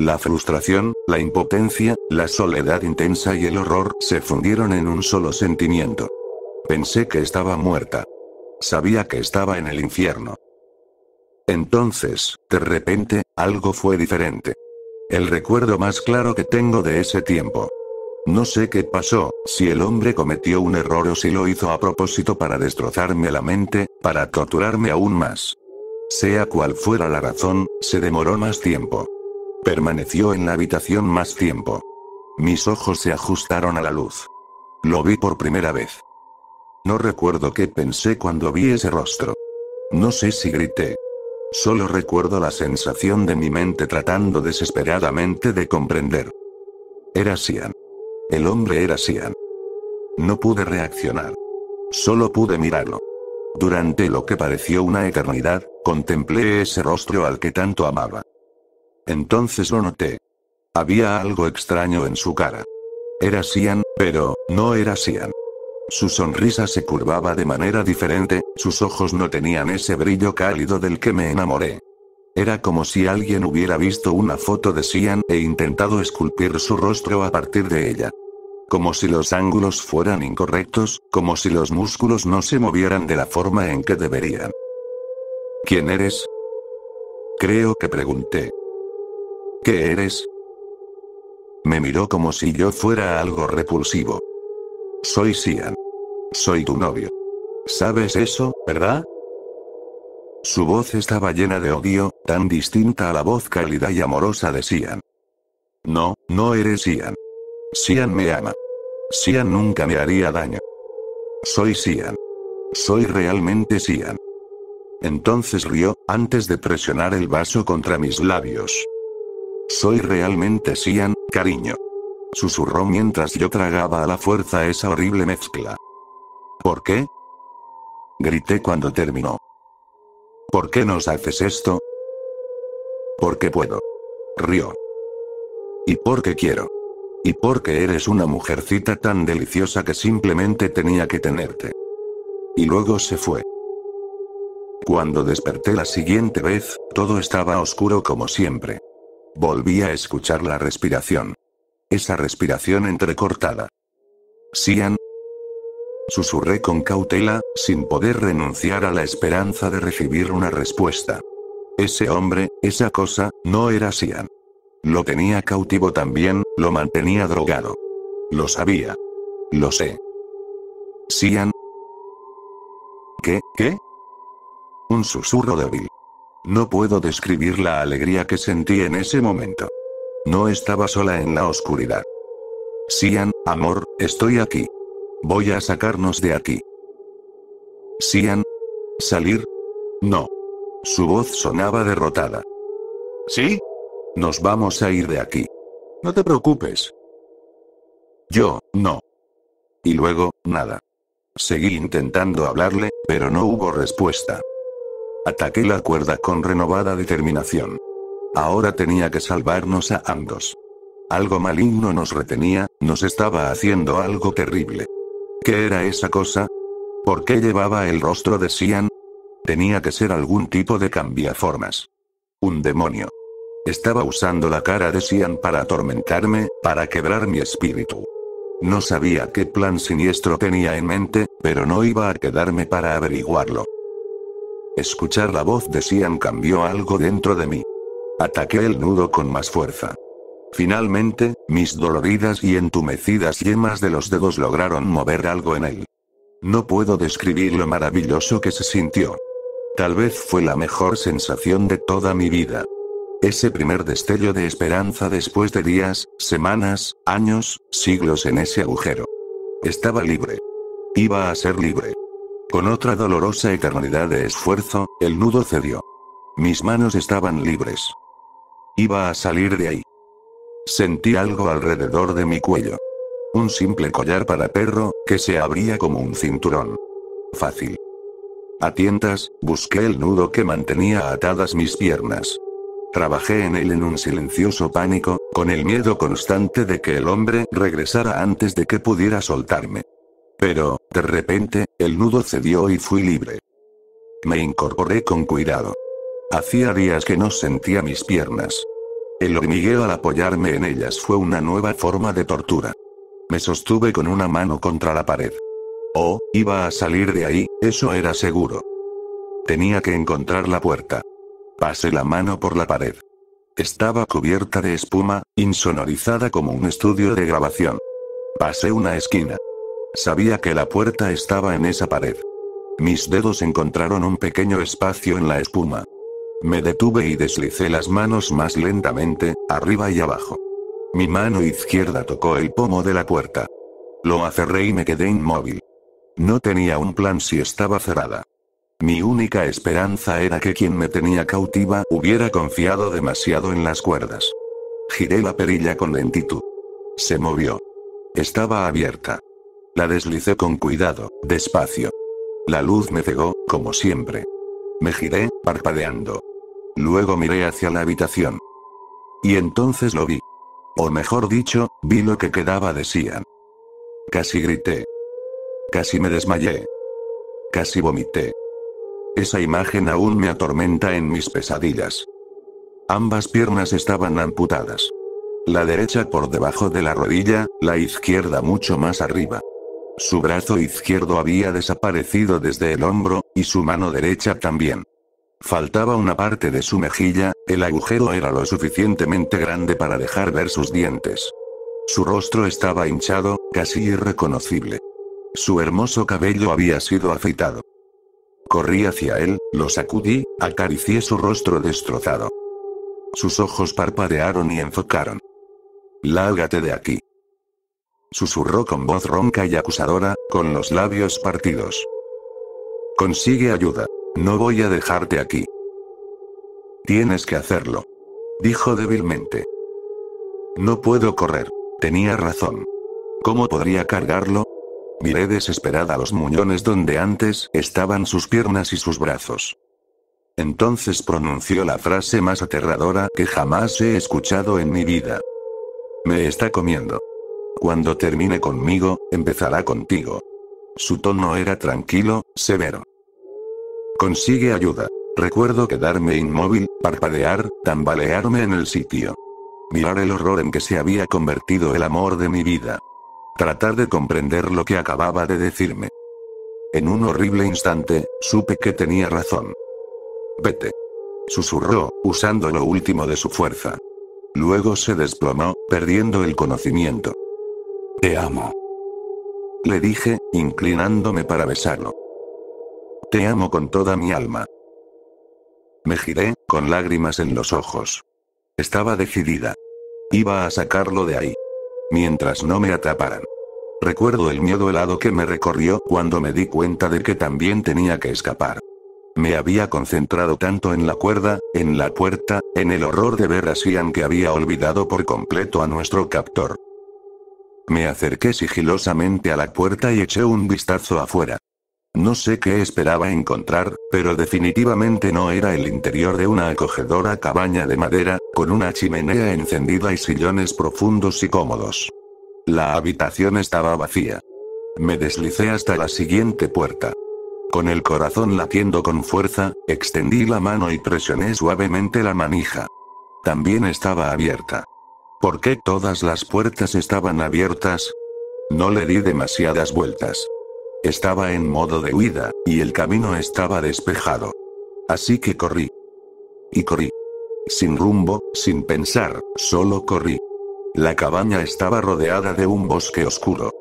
La frustración, la impotencia, la soledad intensa y el horror se fundieron en un solo sentimiento. Pensé que estaba muerta. Sabía que estaba en el infierno. Entonces, de repente, algo fue diferente. El recuerdo más claro que tengo de ese tiempo. No sé qué pasó, si el hombre cometió un error o si lo hizo a propósito para destrozarme la mente, para torturarme aún más. Sea cual fuera la razón, se demoró más tiempo. Permaneció en la habitación más tiempo. Mis ojos se ajustaron a la luz. Lo vi por primera vez. No recuerdo qué pensé cuando vi ese rostro. No sé si grité. Solo recuerdo la sensación de mi mente tratando desesperadamente de comprender. Era Sian. El hombre era Sian. No pude reaccionar. Solo pude mirarlo. Durante lo que pareció una eternidad, contemplé ese rostro al que tanto amaba. Entonces lo noté. Había algo extraño en su cara. Era Sian, pero no era Sian. Su sonrisa se curvaba de manera diferente, sus ojos no tenían ese brillo cálido del que me enamoré. Era como si alguien hubiera visto una foto de Sian e intentado esculpir su rostro a partir de ella. Como si los ángulos fueran incorrectos, como si los músculos no se movieran de la forma en que deberían. ¿Quién eres? Creo que pregunté. ¿Qué eres? Me miró como si yo fuera algo repulsivo. Soy Sian. Soy tu novio. ¿Sabes eso, verdad? Su voz estaba llena de odio, tan distinta a la voz cálida y amorosa de Sian. No, no eres Sian. Sian me ama. Sian nunca me haría daño. Soy Sian. Soy realmente Sian. Entonces rió, antes de presionar el vaso contra mis labios. Soy realmente Sian, cariño. Susurró mientras yo tragaba a la fuerza esa horrible mezcla. ¿Por qué? Grité cuando terminó. ¿Por qué nos haces esto? Porque puedo. Rió. Y porque quiero. Y porque eres una mujercita tan deliciosa que simplemente tenía que tenerte. Y luego se fue. Cuando desperté la siguiente vez, todo estaba oscuro como siempre. Volví a escuchar la respiración. Esa respiración entrecortada. Sian. Susurré con cautela, sin poder renunciar a la esperanza de recibir una respuesta. Ese hombre, esa cosa, no era Sian. Lo tenía cautivo también, lo mantenía drogado. Lo sabía. Lo sé. Sian. ¿Qué? Un susurro débil. No puedo describir la alegría que sentí en ese momento. No estaba sola en la oscuridad. Sian, amor, estoy aquí. Voy a sacarnos de aquí. Sian. ¿Salir? No. Su voz sonaba derrotada. ¿Sí? Nos vamos a ir de aquí. No te preocupes. Yo, no. Y luego, nada. Seguí intentando hablarle, pero no hubo respuesta. Ataqué la cuerda con renovada determinación. Ahora tenía que salvarnos a ambos. Algo maligno nos retenía, nos estaba haciendo algo terrible. ¿Qué era esa cosa? ¿Por qué llevaba el rostro de Sian? Tenía que ser algún tipo de cambiaformas. Un demonio. Estaba usando la cara de Sian para atormentarme, para quebrar mi espíritu. No sabía qué plan siniestro tenía en mente, pero no iba a quedarme para averiguarlo. Escuchar la voz de Sian cambió algo dentro de mí. Ataqué el nudo con más fuerza. Finalmente, mis doloridas y entumecidas yemas de los dedos lograron mover algo en él. No puedo describir lo maravilloso que se sintió. Tal vez fue la mejor sensación de toda mi vida. Ese primer destello de esperanza después de días, semanas, años, siglos en ese agujero. Estaba libre. Iba a ser libre. Con otra dolorosa eternidad de esfuerzo, el nudo cedió. Mis manos estaban libres. Iba a salir de ahí. Sentí algo alrededor de mi cuello. Un simple collar para perro, que se abría como un cinturón. Fácil. A tientas, busqué el nudo que mantenía atadas mis piernas. Trabajé en él en un silencioso pánico, con el miedo constante de que el hombre regresara antes de que pudiera soltarme. Pero, de repente, el nudo cedió y fui libre. Me incorporé con cuidado. Hacía días que no sentía mis piernas. El hormigueo al apoyarme en ellas fue una nueva forma de tortura. Me sostuve con una mano contra la pared. Oh, iba a salir de ahí, eso era seguro. Tenía que encontrar la puerta. Pasé la mano por la pared. Estaba cubierta de espuma, insonorizada como un estudio de grabación. Pasé una esquina. Sabía que la puerta estaba en esa pared. Mis dedos encontraron un pequeño espacio en la espuma. Me detuve y deslicé las manos más lentamente, arriba y abajo. Mi mano izquierda tocó el pomo de la puerta. Lo aferré y me quedé inmóvil. No tenía un plan si estaba cerrada. Mi única esperanza era que quien me tenía cautiva hubiera confiado demasiado en las cuerdas. Giré la perilla con lentitud. Se movió. Estaba abierta. La deslicé con cuidado, despacio. La luz me cegó, como siempre. Me giré, parpadeando. Luego miré hacia la habitación. Y entonces lo vi. O mejor dicho, vi lo que quedaba de Sian. Casi grité. Casi me desmayé. Casi vomité. Esa imagen aún me atormenta en mis pesadillas. Ambas piernas estaban amputadas. La derecha por debajo de la rodilla, la izquierda mucho más arriba. Su brazo izquierdo había desaparecido desde el hombro, y su mano derecha también. Faltaba una parte de su mejilla, el agujero era lo suficientemente grande para dejar ver sus dientes. Su rostro estaba hinchado, casi irreconocible. Su hermoso cabello había sido afeitado. Corrí hacia él, lo sacudí, acaricié su rostro destrozado. Sus ojos parpadearon y enfocaron. «Lárgate de aquí», susurró con voz ronca y acusadora, con los labios partidos. «Consigue ayuda. No voy a dejarte aquí». «Tienes que hacerlo», dijo débilmente. «No puedo correr». Tenía razón. ¿Cómo podría cargarlo? Miré desesperada los muñones donde antes estaban sus piernas y sus brazos. Entonces pronunció la frase más aterradora que jamás he escuchado en mi vida. «Me está comiendo. Cuando termine conmigo, empezará contigo». Su tono era tranquilo, severo. «Consigue ayuda». Recuerdo quedarme inmóvil, parpadear, tambalearme en el sitio. Mirar el horror en que se había convertido el amor de mi vida. Tratar de comprender lo que acababa de decirme. En un horrible instante, supe que tenía razón. «Vete», susurró, usando lo último de su fuerza. Luego se desplomó, perdiendo el conocimiento. «Te amo», le dije, inclinándome para besarlo. «Te amo con toda mi alma». Me giré, con lágrimas en los ojos. Estaba decidida. Iba a sacarlo de ahí. Mientras no me atraparan. Recuerdo el miedo helado que me recorrió cuando me di cuenta de que también tenía que escapar. Me había concentrado tanto en la cuerda, en la puerta, en el horror de ver a Sian que había olvidado por completo a nuestro captor. Me acerqué sigilosamente a la puerta y eché un vistazo afuera. No sé qué esperaba encontrar, pero definitivamente no era el interior de una acogedora cabaña de madera, con una chimenea encendida y sillones profundos y cómodos. La habitación estaba vacía. Me deslicé hasta la siguiente puerta. Con el corazón latiendo con fuerza, extendí la mano y presioné suavemente la manija. También estaba abierta. ¿Por qué todas las puertas estaban abiertas? No le di demasiadas vueltas. Estaba en modo de huida, y el camino estaba despejado. Así que corrí. Y corrí. Sin rumbo, sin pensar, solo corrí. La cabaña estaba rodeada de un bosque oscuro.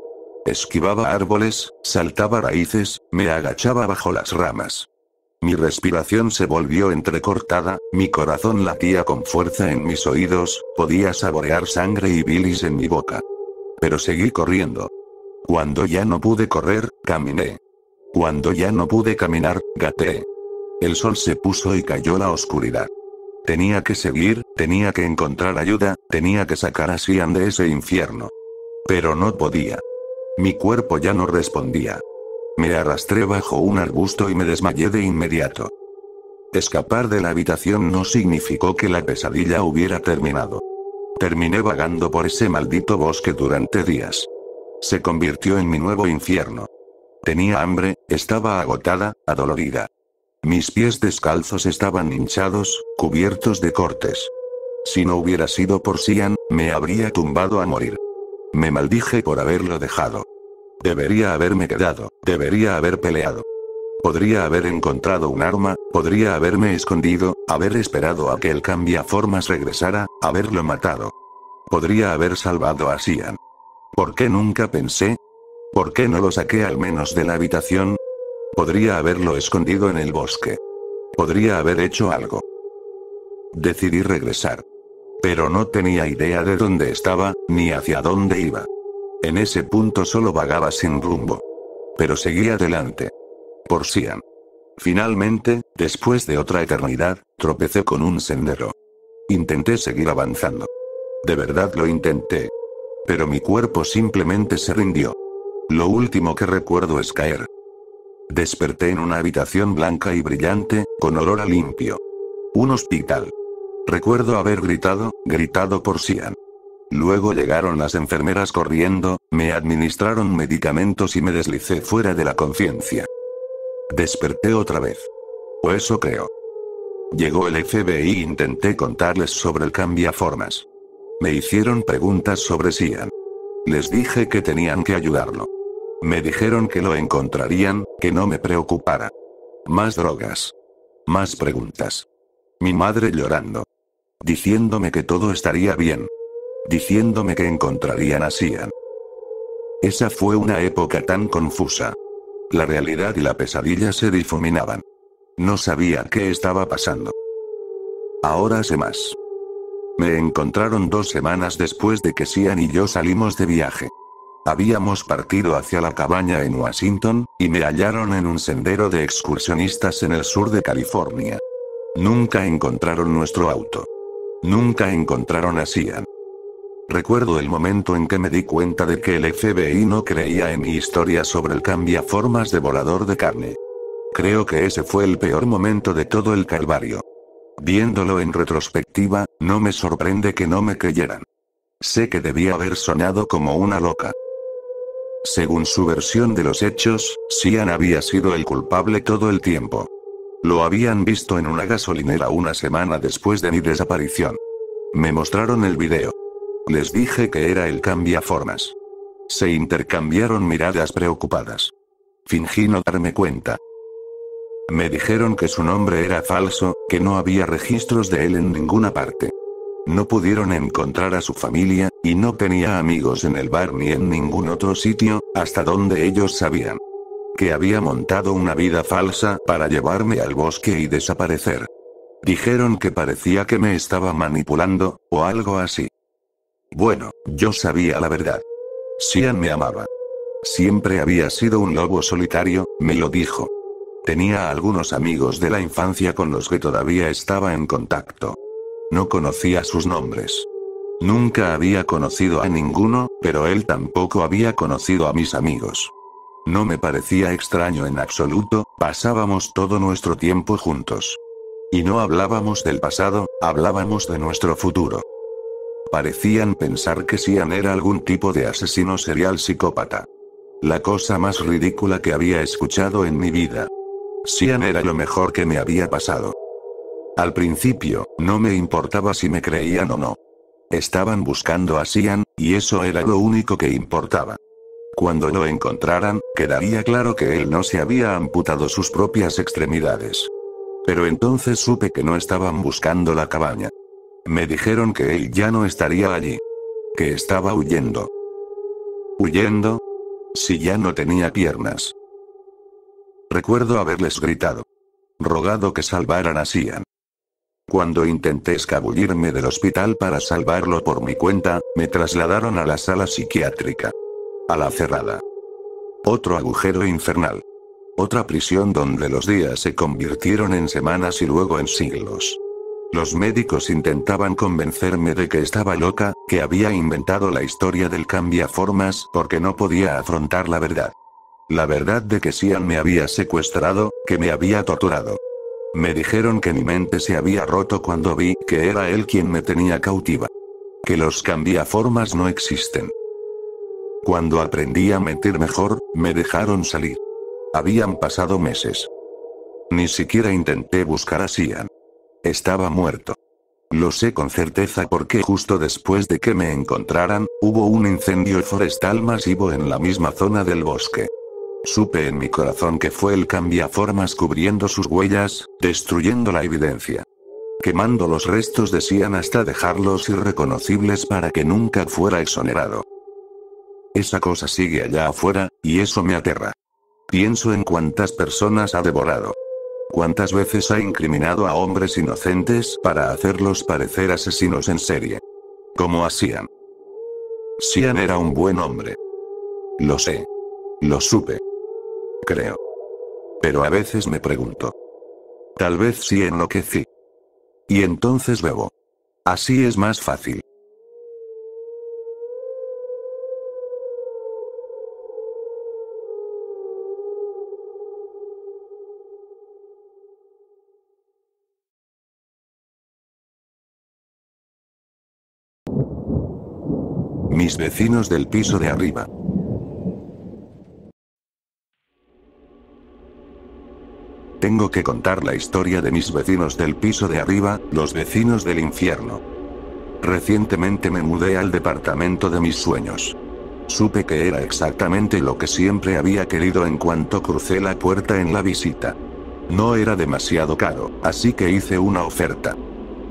Esquivaba árboles, saltaba raíces, me agachaba bajo las ramas. Mi respiración se volvió entrecortada, mi corazón latía con fuerza en mis oídos, podía saborear sangre y bilis en mi boca. Pero seguí corriendo. Cuando ya no pude correr, caminé. Cuando ya no pude caminar, gateé. El sol se puso y cayó la oscuridad. Tenía que seguir, tenía que encontrar ayuda, tenía que sacar a Sian de ese infierno. Pero no podía. Mi cuerpo ya no respondía. Me arrastré bajo un arbusto y me desmayé de inmediato. Escapar de la habitación no significó que la pesadilla hubiera terminado. Terminé vagando por ese maldito bosque durante días. Se convirtió en mi nuevo infierno. Tenía hambre, estaba agotada, adolorida. Mis pies descalzos estaban hinchados, cubiertos de cortes. Si no hubiera sido por Xian, me habría tumbado a morir. Me maldije por haberlo dejado. Debería haberme quedado, debería haber peleado. Podría haber encontrado un arma, podría haberme escondido, haber esperado a que el cambiaformas regresara, haberlo matado. Podría haber salvado a Xian. ¿Por qué nunca pensé? ¿Por qué no lo saqué al menos de la habitación? Podría haberlo escondido en el bosque. Podría haber hecho algo. Decidí regresar. Pero no tenía idea de dónde estaba, ni hacia dónde iba. En ese punto solo vagaba sin rumbo. Pero seguí adelante. Por Xian. Finalmente, después de otra eternidad, tropecé con un sendero. Intenté seguir avanzando. De verdad lo intenté. Pero mi cuerpo simplemente se rindió. Lo último que recuerdo es caer. Desperté en una habitación blanca y brillante, con olor a limpio. Un hospital. Recuerdo haber gritado por Xian. Luego llegaron las enfermeras corriendo, me administraron medicamentos y me deslicé fuera de la conciencia. Desperté otra vez. O eso creo. Llegó el FBI e intenté contarles sobre el cambiaformas. Me hicieron preguntas sobre Xian. Les dije que tenían que ayudarlo. Me dijeron que lo encontrarían, que no me preocupara. Más drogas. Más preguntas. Mi madre llorando. Diciéndome que todo estaría bien. Diciéndome que encontrarían a Xian. Esa fue una época tan confusa. La realidad y la pesadilla se difuminaban. No sabía qué estaba pasando. Ahora sé más. Me encontraron 2 semanas después de que Xian y yo salimos de viaje. Habíamos partido hacia la cabaña en Washington, y me hallaron en un sendero de excursionistas en el sur de California. Nunca encontraron nuestro auto. Nunca encontraron a Xian. Recuerdo el momento en que me di cuenta de que el FBI no creía en mi historia sobre el cambiaformas devorador de carne. Creo que ese fue el peor momento de todo el calvario. Viéndolo en retrospectiva, no me sorprende que no me creyeran. Sé que debía haber soñado como una loca. Según su versión de los hechos, Xian había sido el culpable todo el tiempo. Lo habían visto en una gasolinera una semana después de mi desaparición. Me mostraron el video. Les dije que era el cambiaformas. Se intercambiaron miradas preocupadas. Fingí no darme cuenta. Me dijeron que su nombre era falso, que no había registros de él en ninguna parte. No pudieron encontrar a su familia, y no tenía amigos en el bar ni en ningún otro sitio, hasta donde ellos sabían. Que había montado una vida falsa para llevarme al bosque y desaparecer. Dijeron que parecía que me estaba manipulando, o algo así. Bueno, yo sabía la verdad. Xian me amaba. Siempre había sido un lobo solitario, me lo dijo. Tenía algunos amigos de la infancia con los que todavía estaba en contacto. No conocía sus nombres. Nunca había conocido a ninguno, pero él tampoco había conocido a mis amigos. No me parecía extraño en absoluto, pasábamos todo nuestro tiempo juntos. Y no hablábamos del pasado, hablábamos de nuestro futuro. Parecían pensar que Xian era algún tipo de asesino serial psicópata. La cosa más ridícula que había escuchado en mi vida. Xian era lo mejor que me había pasado. Al principio, no me importaba si me creían o no. Estaban buscando a Xian, y eso era lo único que importaba. Cuando lo encontraran, quedaría claro que él no se había amputado sus propias extremidades. Pero entonces supe que no estaban buscando la cabaña. Me dijeron que él ya no estaría allí. Que estaba huyendo. ¿Huyendo? Si ya no tenía piernas. Recuerdo haberles gritado. Rogado que salvaran a Xian. Cuando intenté escabullirme del hospital para salvarlo por mi cuenta, me trasladaron a la sala psiquiátrica. A la cerrada. Otro agujero infernal. Otra prisión donde los días se convirtieron en semanas y luego en siglos. Los médicos intentaban convencerme de que estaba loca, que había inventado la historia del cambiaformas porque no podía afrontar la verdad. La verdad de que Xian me había secuestrado, que me había torturado. Me dijeron que mi mente se había roto cuando vi que era él quien me tenía cautiva. Que los cambiaformas no existen. Cuando aprendí a mentir mejor, me dejaron salir. Habían pasado meses. Ni siquiera intenté buscar a Xian. Estaba muerto. Lo sé con certeza porque justo después de que me encontraran, hubo un incendio forestal masivo en la misma zona del bosque. Supe en mi corazón que fue el cambiaformas cubriendo sus huellas, destruyendo la evidencia. Quemando los restos de Cian hasta dejarlos irreconocibles para que nunca fuera exonerado. Esa cosa sigue allá afuera, y eso me aterra. Pienso en cuántas personas ha devorado. Cuántas veces ha incriminado a hombres inocentes para hacerlos parecer asesinos en serie. Como a Cian. Cian era un buen hombre. Lo sé. Lo supe. Creo. Pero a veces me pregunto. Tal vez sí enloquecí. Y entonces bebo. Así es más fácil. Mis vecinos del piso de arriba. Tengo que contar la historia de mis vecinos del piso de arriba, los vecinos del infierno. Recientemente me mudé al departamento de mis sueños. Supe que era exactamente lo que siempre había querido en cuanto crucé la puerta en la visita. No era demasiado caro, así que hice una oferta.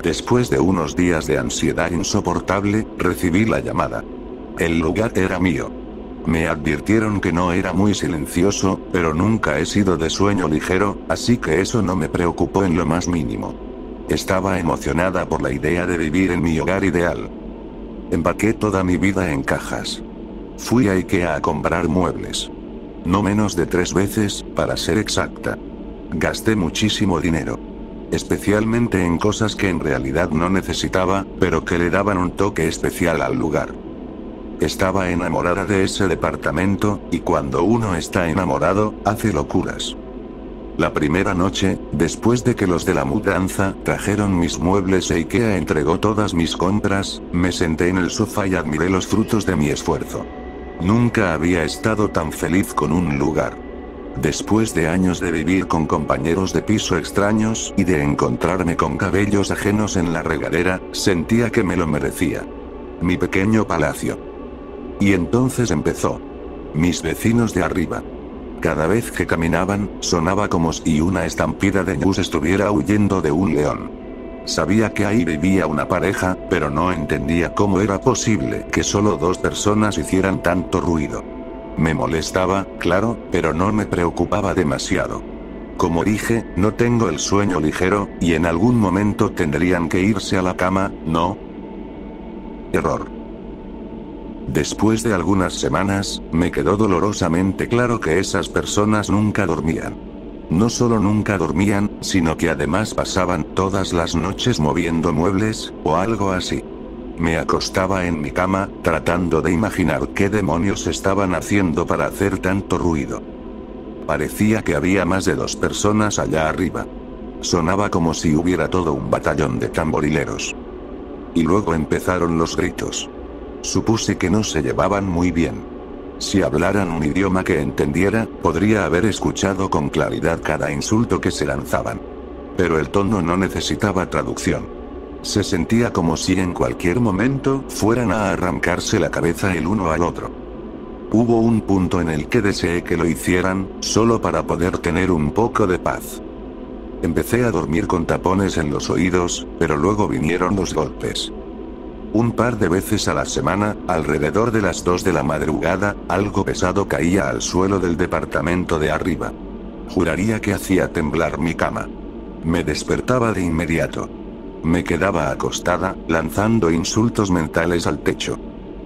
Después de unos días de ansiedad insoportable, recibí la llamada. El lugar era mío. Me advirtieron que no era muy silencioso, pero nunca he sido de sueño ligero, así que eso no me preocupó en lo más mínimo. Estaba emocionada por la idea de vivir en mi hogar ideal. Empaqué toda mi vida en cajas. Fui a IKEA a comprar muebles. No menos de 3 veces, para ser exacta. Gasté muchísimo dinero. Especialmente en cosas que en realidad no necesitaba, pero que le daban un toque especial al lugar. Estaba enamorada de ese departamento, y cuando uno está enamorado, hace locuras. La primera noche, después de que los de la mudanza trajeron mis muebles e IKEA entregó todas mis compras, me senté en el sofá y admiré los frutos de mi esfuerzo. Nunca había estado tan feliz con un lugar. Después de años de vivir con compañeros de piso extraños y de encontrarme con cabellos ajenos en la regadera, sentía que me lo merecía. Mi pequeño palacio. Y entonces empezó. Mis vecinos de arriba. Cada vez que caminaban, sonaba como si una estampida de ñus estuviera huyendo de un león. Sabía que ahí vivía una pareja, pero no entendía cómo era posible que solo 2 personas hicieran tanto ruido. Me molestaba, claro, pero no me preocupaba demasiado. Como dije, no tengo el sueño ligero, y en algún momento tendrían que irse a la cama, ¿no? Error. Después de algunas semanas, me quedó dolorosamente claro que esas personas nunca dormían. No solo nunca dormían, sino que además pasaban todas las noches moviendo muebles, o algo así. Me acostaba en mi cama, tratando de imaginar qué demonios estaban haciendo para hacer tanto ruido. Parecía que había más de 2 personas allá arriba. Sonaba como si hubiera todo un batallón de tamborileros. Y luego empezaron los gritos. Supuse que no se llevaban muy bien. Si hablaran un idioma que entendiera, podría haber escuchado con claridad cada insulto que se lanzaban. Pero el tono no necesitaba traducción. Se sentía como si en cualquier momento fueran a arrancarse la cabeza el uno al otro. Hubo un punto en el que deseé que lo hicieran, solo para poder tener un poco de paz. Empecé a dormir con tapones en los oídos, pero luego vinieron los golpes. Un par de veces a la semana, alrededor de las 2 de la madrugada, algo pesado caía al suelo del departamento de arriba. Juraría que hacía temblar mi cama. Me despertaba de inmediato. Me quedaba acostada, lanzando insultos mentales al techo.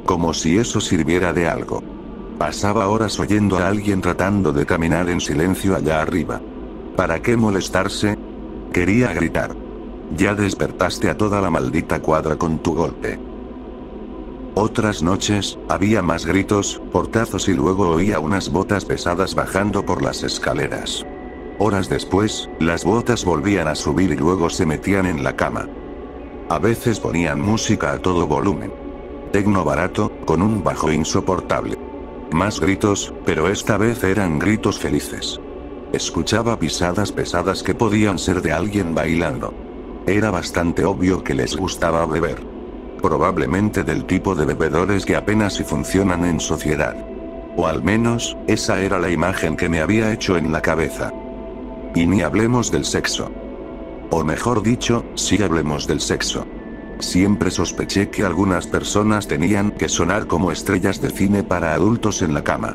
Como si eso sirviera de algo. Pasaba horas oyendo a alguien tratando de caminar en silencio allá arriba. ¿Para qué molestarse? Quería gritar. Ya despertaste a toda la maldita cuadra con tu golpe. Otras noches, había más gritos, portazos y luego oía unas botas pesadas bajando por las escaleras. Horas después, las botas volvían a subir y luego se metían en la cama. A veces ponían música a todo volumen. Tecno barato, con un bajo insoportable. Más gritos, pero esta vez eran gritos felices. Escuchaba pisadas pesadas que podían ser de alguien bailando. Era bastante obvio que les gustaba beber. Probablemente del tipo de bebedores que apenas si funcionan en sociedad. O al menos, esa era la imagen que me había hecho en la cabeza. Y ni hablemos del sexo. O mejor dicho, sí hablemos del sexo. Siempre sospeché que algunas personas tenían que sonar como estrellas de cine para adultos en la cama.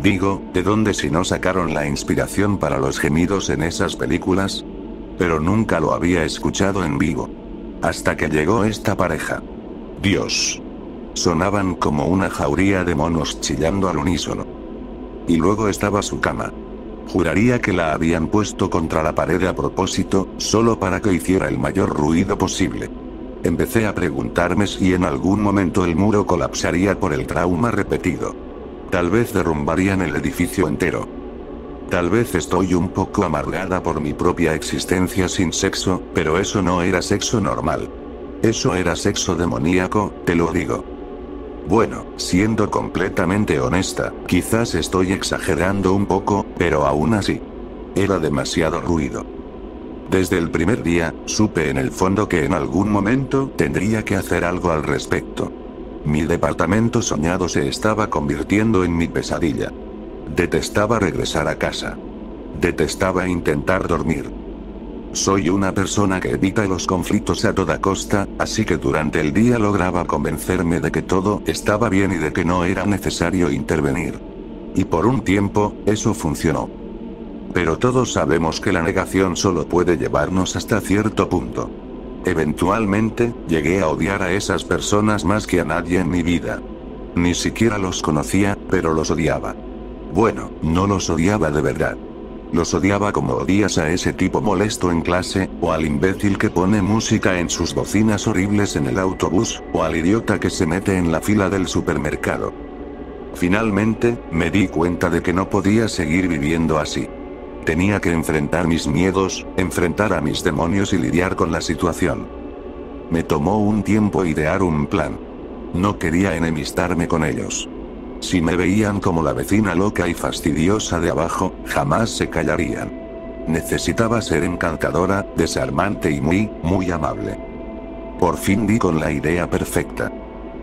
Digo, ¿de dónde si no sacaron la inspiración para los gemidos en esas películas? Pero nunca lo había escuchado en vivo. Hasta que llegó esta pareja. Dios. Sonaban como una jauría de monos chillando al unísono. Y luego estaba su cama. Juraría que la habían puesto contra la pared a propósito, solo para que hiciera el mayor ruido posible. Empecé a preguntarme si en algún momento el muro colapsaría por el trauma repetido. Tal vez derrumbarían el edificio entero. Tal vez estoy un poco amargada por mi propia existencia sin sexo, pero eso no era sexo normal. Eso era sexo demoníaco, te lo digo. Bueno, siendo completamente honesta, quizás estoy exagerando un poco, pero aún así. Era demasiado ruido. Desde el primer día, supe en el fondo que en algún momento tendría que hacer algo al respecto. Mi departamento soñado se estaba convirtiendo en mi pesadilla. Detestaba regresar a casa. Detestaba intentar dormir. Soy una persona que evita los conflictos a toda costa, así que durante el día lograba convencerme de que todo estaba bien y de que no era necesario intervenir. Y por un tiempo, eso funcionó. Pero todos sabemos que la negación solo puede llevarnos hasta cierto punto. Eventualmente, llegué a odiar a esas personas más que a nadie en mi vida. Ni siquiera los conocía, pero los odiaba. Bueno, no los odiaba de verdad. Los odiaba como odias a ese tipo molesto en clase, o al imbécil que pone música en sus bocinas horribles en el autobús, o al idiota que se mete en la fila del supermercado. Finalmente, me di cuenta de que no podía seguir viviendo así. Tenía que enfrentar mis miedos, enfrentar a mis demonios y lidiar con la situación. Me tomó un tiempo idear un plan. No quería enemistarme con ellos. Si me veían como la vecina loca y fastidiosa de abajo, jamás se callarían. Necesitaba ser encantadora, desarmante y muy amable. Por fin di con la idea perfecta.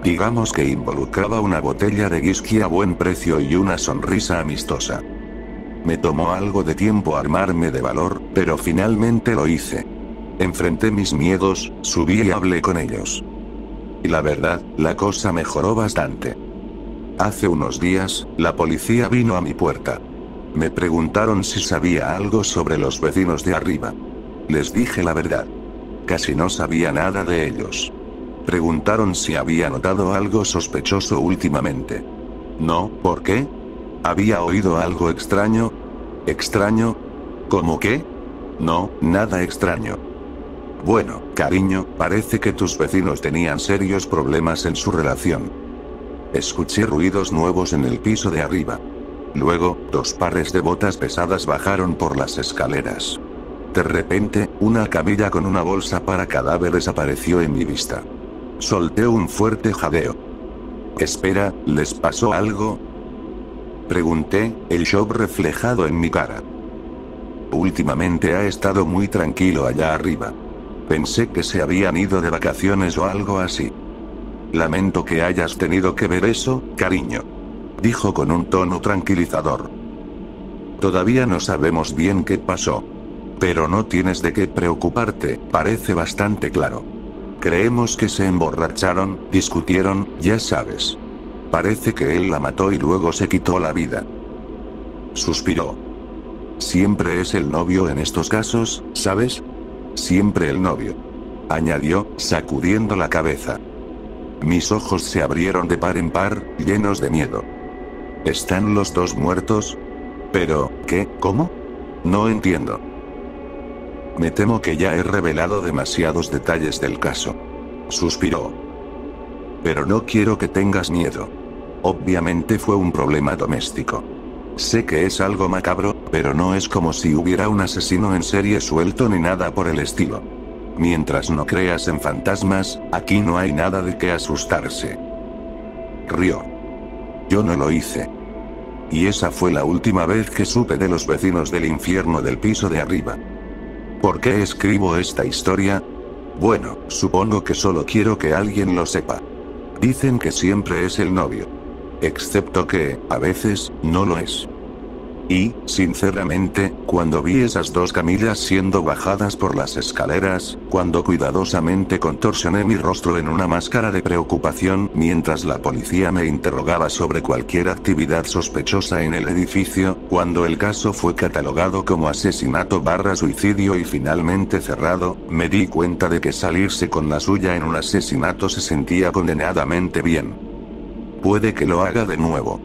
Digamos que involucraba una botella de whisky a buen precio y una sonrisa amistosa. Me tomó algo de tiempo armarme de valor, pero finalmente lo hice. Enfrenté mis miedos, subí y hablé con ellos. Y la verdad, la cosa mejoró bastante. Hace unos días, la policía vino a mi puerta. Me preguntaron si sabía algo sobre los vecinos de arriba. Les dije la verdad. Casi no sabía nada de ellos. Preguntaron si había notado algo sospechoso últimamente. No, ¿por qué? ¿Había oído algo extraño? ¿Extraño? ¿Cómo qué? No, nada extraño. Bueno, cariño, parece que tus vecinos tenían serios problemas en su relación. Escuché ruidos nuevos en el piso de arriba. Luego, 2 pares de botas pesadas bajaron por las escaleras. De repente, una camilla con una bolsa para cadáveres apareció en mi vista. Solté un fuerte jadeo. Espera, ¿les pasó algo? Pregunté, el shock reflejado en mi cara. Últimamente ha estado muy tranquilo allá arriba. Pensé que se habían ido de vacaciones o algo así. Lamento que hayas tenido que ver eso, cariño. Dijo con un tono tranquilizador. Todavía no sabemos bien qué pasó. Pero no tienes de qué preocuparte, parece bastante claro. Creemos que se emborracharon, discutieron, ya sabes. Parece que él la mató y luego se quitó la vida. Suspiró. Siempre es el novio en estos casos, ¿sabes? Siempre el novio. Añadió, sacudiendo la cabeza. Mis ojos se abrieron de par en par, llenos de miedo. ¿Están los 2 muertos? ¿Pero, qué? ¿Cómo? No entiendo. Me temo que ya he revelado demasiados detalles del caso. Suspiró. Pero no quiero que tengas miedo. Obviamente fue un problema doméstico. Sé que es algo macabro, pero no es como si hubiera un asesino en serie suelto ni nada por el estilo. Mientras no creas en fantasmas, aquí no hay nada de qué asustarse. Rió. Yo no lo hice. Y esa fue la última vez que supe de los vecinos del infierno del piso de arriba. ¿Por qué escribo esta historia? Bueno, supongo que solo quiero que alguien lo sepa. Dicen que siempre es el novio. Excepto que, a veces, no lo es. Y, sinceramente, cuando vi esas dos camillas siendo bajadas por las escaleras, cuando cuidadosamente contorsioné mi rostro en una máscara de preocupación mientras la policía me interrogaba sobre cualquier actividad sospechosa en el edificio, cuando el caso fue catalogado como asesinato/suicidio y finalmente cerrado, me di cuenta de que salirse con la suya en un asesinato se sentía condenadamente bien. Puede que lo haga de nuevo.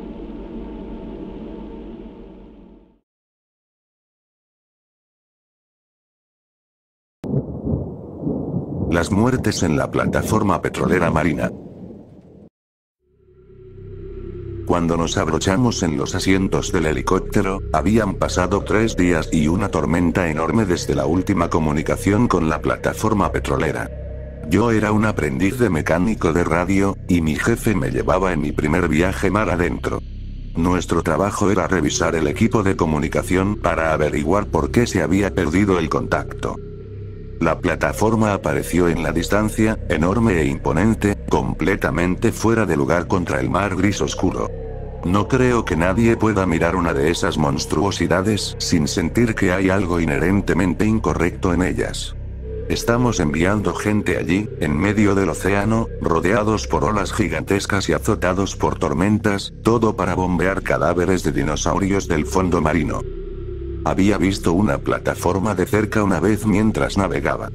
Las muertes en la plataforma petrolera marina. Cuando nos abrochamos en los asientos del helicóptero, habían pasado 3 días y una tormenta enorme desde la última comunicación con la plataforma petrolera. Yo era un aprendiz de mecánico de radio, y mi jefe me llevaba en mi primer viaje mar adentro. Nuestro trabajo era revisar el equipo de comunicación para averiguar por qué se había perdido el contacto. La plataforma apareció en la distancia, enorme e imponente, completamente fuera de lugar contra el mar gris oscuro. No creo que nadie pueda mirar una de esas monstruosidades sin sentir que hay algo inherentemente incorrecto en ellas. Estamos enviando gente allí, en medio del océano, rodeados por olas gigantescas y azotados por tormentas, todo para bombear cadáveres de dinosaurios del fondo marino. Había visto una plataforma de cerca una vez mientras navegaba.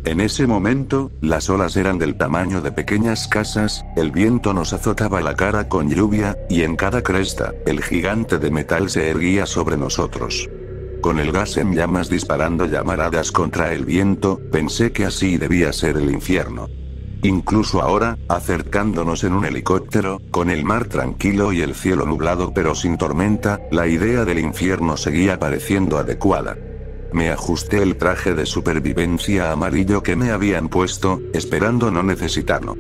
En ese momento, las olas eran del tamaño de pequeñas casas, el viento nos azotaba la cara con lluvia, y en cada cresta, el gigante de metal se erguía sobre nosotros. Con el gas en llamas disparando llamaradas contra el viento, pensé que así debía ser el infierno. Incluso ahora, acercándonos en un helicóptero, con el mar tranquilo y el cielo nublado pero sin tormenta, la idea del infierno seguía pareciendo adecuada. Me ajusté el traje de supervivencia amarillo que me habían puesto, esperando no necesitarlo.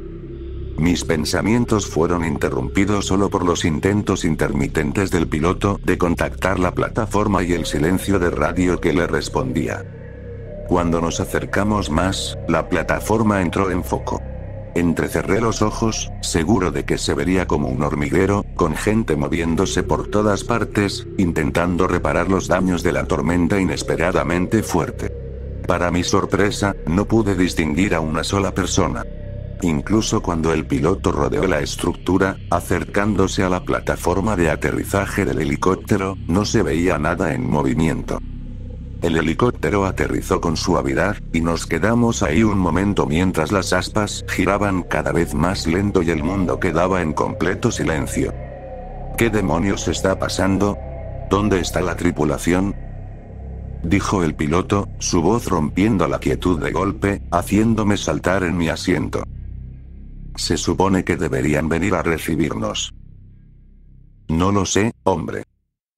Mis pensamientos fueron interrumpidos solo por los intentos intermitentes del piloto de contactar la plataforma y el silencio de radio que le respondía. Cuando nos acercamos más, la plataforma entró en foco. Entrecerré los ojos, seguro de que se vería como un hormiguero, con gente moviéndose por todas partes, intentando reparar los daños de la tormenta inesperadamente fuerte. Para mi sorpresa, no pude distinguir a una sola persona. Incluso cuando el piloto rodeó la estructura, acercándose a la plataforma de aterrizaje del helicóptero, no se veía nada en movimiento. El helicóptero aterrizó con suavidad, y nos quedamos ahí un momento mientras las aspas giraban cada vez más lento y el mundo quedaba en completo silencio. ¿Qué demonios está pasando? ¿Dónde está la tripulación?, dijo el piloto, su voz rompiendo la quietud de golpe, haciéndome saltar en mi asiento. Se supone que deberían venir a recibirnos. No lo sé, hombre,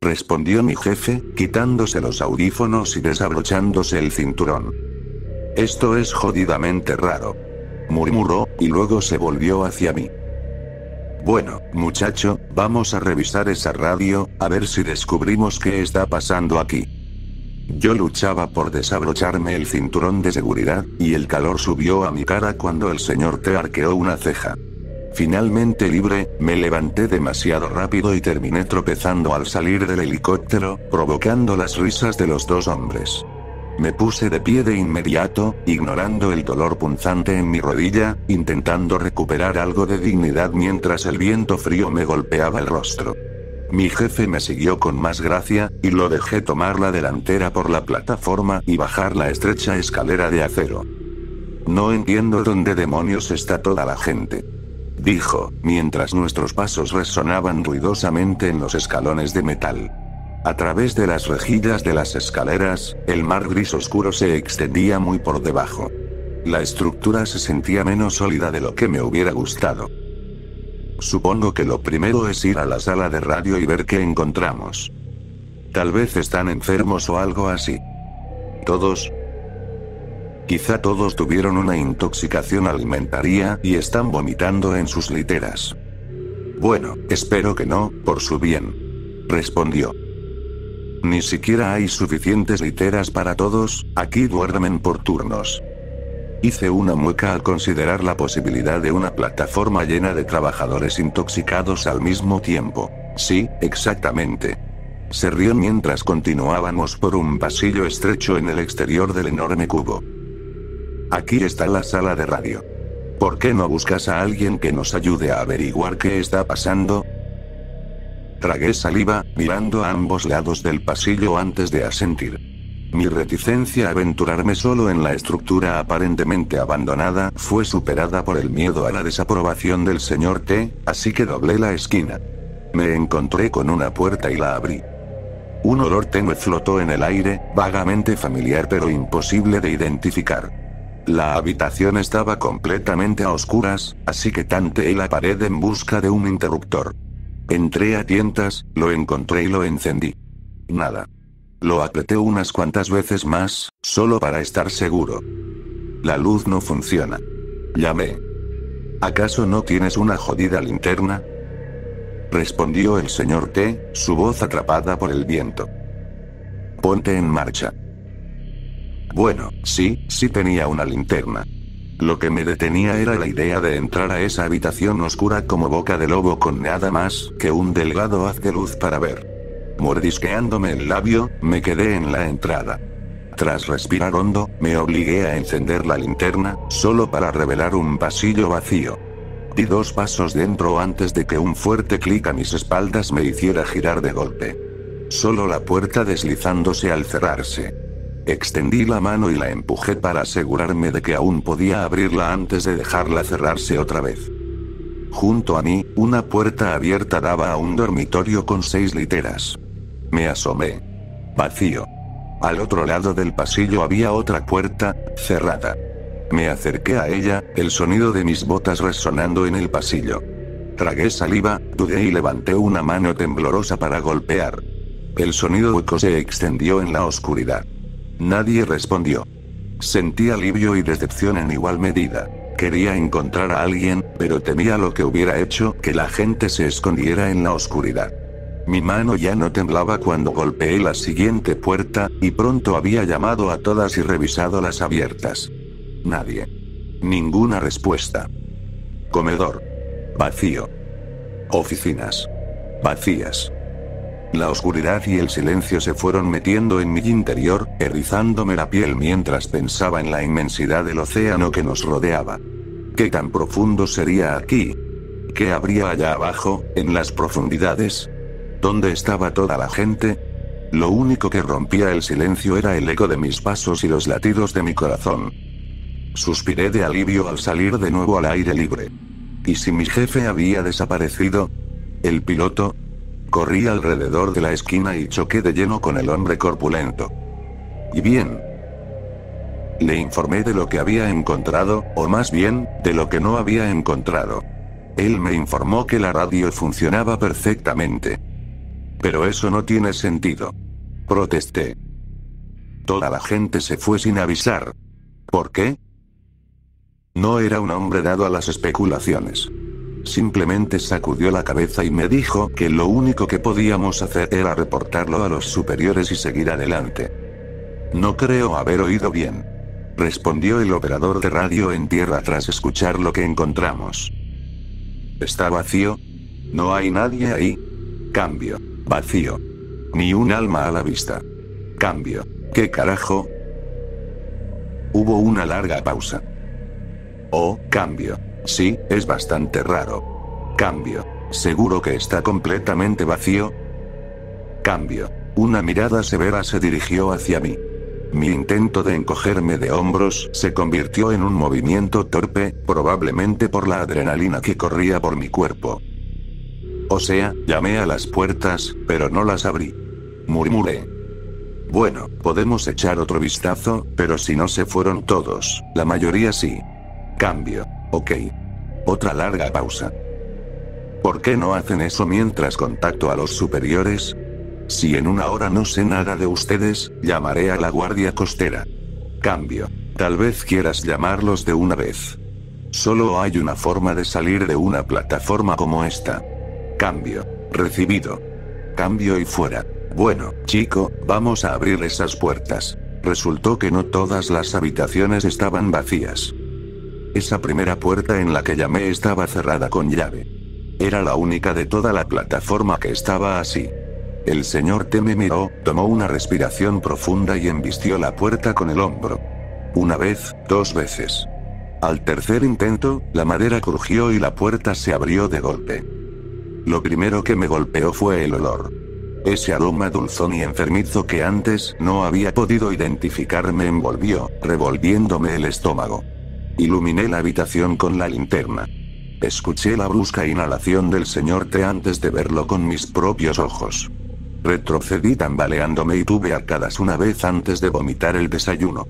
respondió mi jefe, quitándose los audífonos y desabrochándose el cinturón. Esto es jodidamente raro, murmuró, y luego se volvió hacia mí. Bueno, muchacho, vamos a revisar esa radio, a ver si descubrimos qué está pasando aquí. Yo luchaba por desabrocharme el cinturón de seguridad, y el calor subió a mi cara cuando el señor T arqueó una ceja. Finalmente libre, me levanté demasiado rápido y terminé tropezando al salir del helicóptero, provocando las risas de los dos hombres. Me puse de pie de inmediato, ignorando el dolor punzante en mi rodilla, intentando recuperar algo de dignidad mientras el viento frío me golpeaba el rostro. Mi jefe me siguió con más gracia, y lo dejé tomar la delantera por la plataforma y bajar la estrecha escalera de acero. No entiendo dónde demonios está toda la gente, dijo, mientras nuestros pasos resonaban ruidosamente en los escalones de metal. A través de las rejillas de las escaleras, el mar gris oscuro se extendía muy por debajo. La estructura se sentía menos sólida de lo que me hubiera gustado. Supongo que lo primero es ir a la sala de radio y ver qué encontramos. Tal vez están enfermos o algo así. ¿Todos? Quizá todos tuvieron una intoxicación alimentaria y están vomitando en sus literas. Bueno, espero que no, por su bien, respondió. Ni siquiera hay suficientes literas para todos, aquí duermen por turnos. Hice una mueca al considerar la posibilidad de una plataforma llena de trabajadores intoxicados al mismo tiempo. Sí, exactamente. Se rió mientras continuábamos por un pasillo estrecho en el exterior del enorme cubo. Aquí está la sala de radio. ¿Por qué no buscas a alguien que nos ayude a averiguar qué está pasando? Tragué saliva, mirando a ambos lados del pasillo antes de asentir. Mi reticencia a aventurarme solo en la estructura aparentemente abandonada fue superada por el miedo a la desaprobación del señor T, así que doblé la esquina. Me encontré con una puerta y la abrí. Un olor tenue flotó en el aire, vagamente familiar pero imposible de identificar. La habitación estaba completamente a oscuras, así que tanteé la pared en busca de un interruptor. Entré a tientas, lo encontré y lo encendí. Nada. Lo apreté unas cuantas veces más, solo para estar seguro. La luz no funciona. Llamé. ¿Acaso no tienes una jodida linterna? Respondió el señor T, su voz atrapada por el viento. Ponte en marcha. Bueno, sí tenía una linterna. Lo que me detenía era la idea de entrar a esa habitación oscura como boca de lobo con nada más que un delgado haz de luz para ver. Mordisqueándome el labio, me quedé en la entrada. Tras respirar hondo, me obligué a encender la linterna, solo para revelar un pasillo vacío. Di 2 pasos dentro antes de que un fuerte clic a mis espaldas me hiciera girar de golpe. Solo la puerta deslizándose al cerrarse. Extendí la mano y la empujé para asegurarme de que aún podía abrirla antes de dejarla cerrarse otra vez. Junto a mí, una puerta abierta daba a un dormitorio con 6 literas. Me asomé. Vacío. Al otro lado del pasillo había otra puerta, cerrada. Me acerqué a ella, el sonido de mis botas resonando en el pasillo. Tragué saliva, dudé y levanté una mano temblorosa para golpear. El sonido hueco se extendió en la oscuridad. Nadie respondió. Sentí alivio y decepción en igual medida. Quería encontrar a alguien, pero temía lo que hubiera hecho que la gente se escondiera en la oscuridad. Mi mano ya no temblaba cuando golpeé la siguiente puerta, y pronto había llamado a todas y revisado las abiertas. Nadie. Ninguna respuesta. Comedor. Vacío. Oficinas. Vacías. La oscuridad y el silencio se fueron metiendo en mi interior, erizándome la piel mientras pensaba en la inmensidad del océano que nos rodeaba. ¿Qué tan profundo sería aquí? ¿Qué habría allá abajo, en las profundidades? ¿Dónde estaba toda la gente? Lo único que rompía el silencio era el eco de mis pasos y los latidos de mi corazón. Suspiré de alivio al salir de nuevo al aire libre. ¿Y si mi jefe había desaparecido? ¿El piloto? Corrí alrededor de la esquina y choqué de lleno con el hombre corpulento. ¿Y bien? Le informé de lo que había encontrado, o más bien, de lo que no había encontrado. Él me informó que la radio funcionaba perfectamente. Pero eso no tiene sentido. Protesté. Toda la gente se fue sin avisar. ¿Por qué? No era un hombre dado a las especulaciones. Simplemente sacudió la cabeza y me dijo que lo único que podíamos hacer era reportarlo a los superiores y seguir adelante. No creo haber oído bien. Respondió el operador de radio en tierra tras escuchar lo que encontramos. ¿Está vacío? No hay nadie ahí. Cambio. Vacío. Ni un alma a la vista. Cambio. ¿Qué carajo? Hubo una larga pausa. Oh, cambio. Sí, es bastante raro. Cambio. ¿Seguro que está completamente vacío? Cambio. Una mirada severa se dirigió hacia mí. Mi intento de encogerme de hombros se convirtió en un movimiento torpe, probablemente por la adrenalina que corría por mi cuerpo. O sea, llamé a las puertas, pero no las abrí. Murmuré. Bueno, podemos echar otro vistazo, pero si no se fueron todos, la mayoría sí. Cambio. Ok. Otra larga pausa. ¿Por qué no hacen eso mientras contacto a los superiores? Si en una hora no sé nada de ustedes, llamaré a la guardia costera. Cambio. Tal vez quieras llamarlos de una vez. Solo hay una forma de salir de una plataforma como esta. Cambio. Recibido. Cambio y fuera. Bueno, chico, vamos a abrir esas puertas. Resultó que no todas las habitaciones estaban vacías. Esa primera puerta en la que llamé estaba cerrada con llave. Era la única de toda la plataforma que estaba así. El señor T me miró, tomó una respiración profunda y embistió la puerta con el hombro. Una vez, 2 veces. Al tercer intento, la madera crujió y la puerta se abrió de golpe. Lo primero que me golpeó fue el olor. Ese aroma dulzón y enfermizo que antes no había podido identificar me envolvió, revolviéndome el estómago. Iluminé la habitación con la linterna. Escuché la brusca inhalación del señor T antes de verlo con mis propios ojos. Retrocedí tambaleándome y tuve arcadas una vez antes de vomitar el desayuno.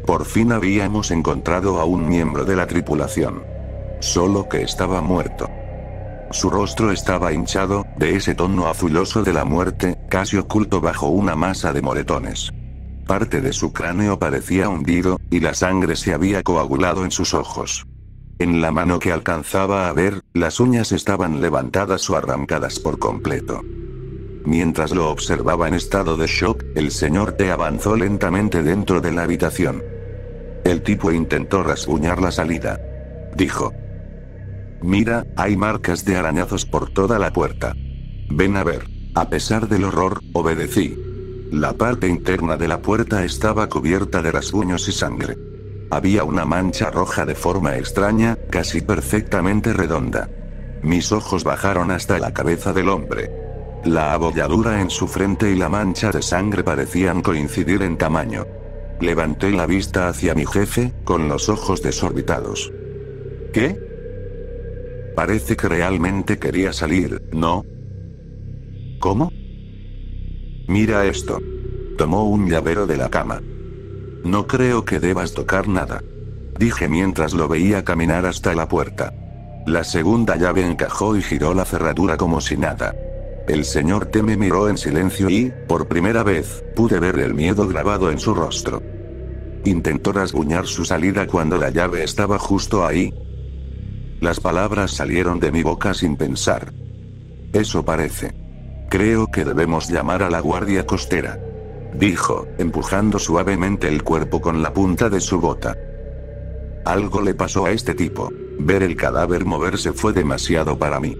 Por fin habíamos encontrado a un miembro de la tripulación. Solo que estaba muerto. Su rostro estaba hinchado, de ese tono azuloso de la muerte, casi oculto bajo una masa de moretones. Parte de su cráneo parecía hundido, y la sangre se había coagulado en sus ojos. En la mano que alcanzaba a ver, las uñas estaban levantadas o arrancadas por completo. Mientras lo observaba en estado de shock, el señor T avanzó lentamente dentro de la habitación. El tipo intentó rasguñar la salida. Dijo: «Mira, hay marcas de arañazos por toda la puerta. Ven a ver». A pesar del horror, obedecí. La parte interna de la puerta estaba cubierta de rasguños y sangre. Había una mancha roja de forma extraña, casi perfectamente redonda. Mis ojos bajaron hasta la cabeza del hombre. La abolladura en su frente y la mancha de sangre parecían coincidir en tamaño. Levanté la vista hacia mi jefe, con los ojos desorbitados. ¿Qué? Parece que realmente quería salir, ¿no? ¿Cómo? Mira esto. Tomó un llavero de la cama. No creo que debas tocar nada, dije mientras lo veía caminar hasta la puerta. La segunda llave encajó y giró la cerradura como si nada. El señor T me miró en silencio y, por primera vez, pude ver el miedo grabado en su rostro. Intentó rasguñar su salida cuando la llave estaba justo ahí. Las palabras salieron de mi boca sin pensar. Eso parece. Creo que debemos llamar a la guardia costera, dijo, empujando suavemente el cuerpo con la punta de su bota. Algo le pasó a este tipo. Ver el cadáver moverse fue demasiado para mí.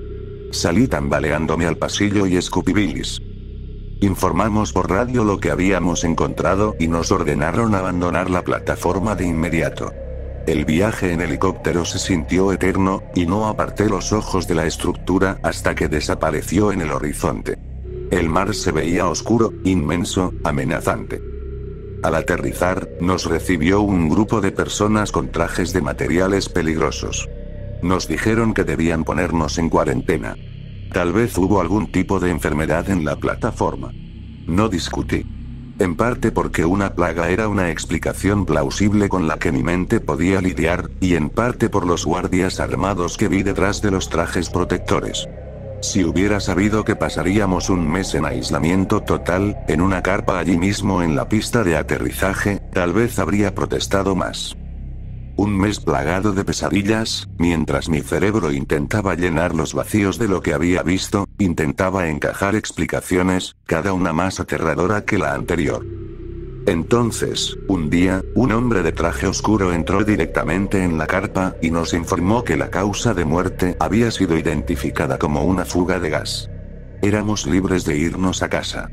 Salí tambaleándome al pasillo y escupí bilis. Informamos por radio lo que habíamos encontrado y nos ordenaron abandonar la plataforma de inmediato. El viaje en helicóptero se sintió eterno, y no aparté los ojos de la estructura hasta que desapareció en el horizonte. El mar se veía oscuro, inmenso, amenazante. Al aterrizar, nos recibió un grupo de personas con trajes de materiales peligrosos. Nos dijeron que debían ponernos en cuarentena. Tal vez hubo algún tipo de enfermedad en la plataforma. No discutí. En parte porque una plaga era una explicación plausible con la que mi mente podía lidiar, y en parte por los guardias armados que vi detrás de los trajes protectores. Si hubiera sabido que pasaríamos un mes en aislamiento total, en una carpa allí mismo en la pista de aterrizaje, tal vez habría protestado más. Un mes plagado de pesadillas, mientras mi cerebro intentaba llenar los vacíos de lo que había visto, intentaba encajar explicaciones, cada una más aterradora que la anterior. Entonces, un día, un hombre de traje oscuro entró directamente en la carpa y nos informó que la causa de muerte había sido identificada como una fuga de gas. Éramos libres de irnos a casa.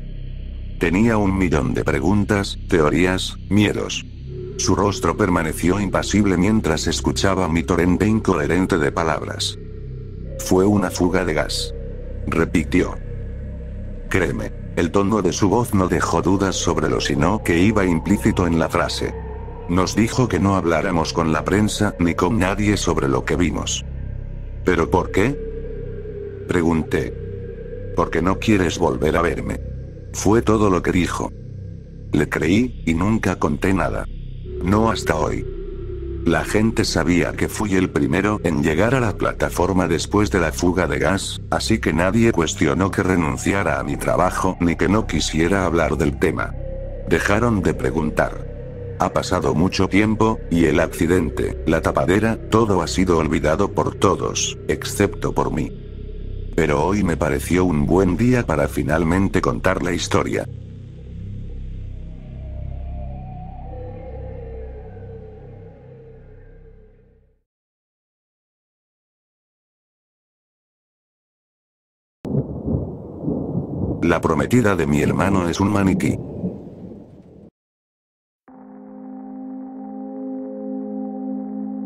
Tenía 1.000.000 de preguntas, teorías, miedos. Su rostro permaneció impasible mientras escuchaba mi torrente incoherente de palabras. Fue una fuga de gas, repitió. Créeme, el tono de su voz no dejó dudas sobre lo sino que iba implícito en la frase. Nos dijo que no habláramos con la prensa ni con nadie sobre lo que vimos. ¿Pero por qué?, pregunté. Porque no quieres volver a verme. Fue todo lo que dijo. Le creí, y nunca conté nada. No hasta hoy. La gente sabía que fui el primero en llegar a la plataforma después de la fuga de gas, así que nadie cuestionó que renunciara a mi trabajo ni que no quisiera hablar del tema. Dejaron de preguntar. Ha pasado mucho tiempo, y el accidente, la tapadera, todo ha sido olvidado por todos, excepto por mí. Pero hoy me pareció un buen día para finalmente contar la historia. La prometida de mi hermano es un maniquí.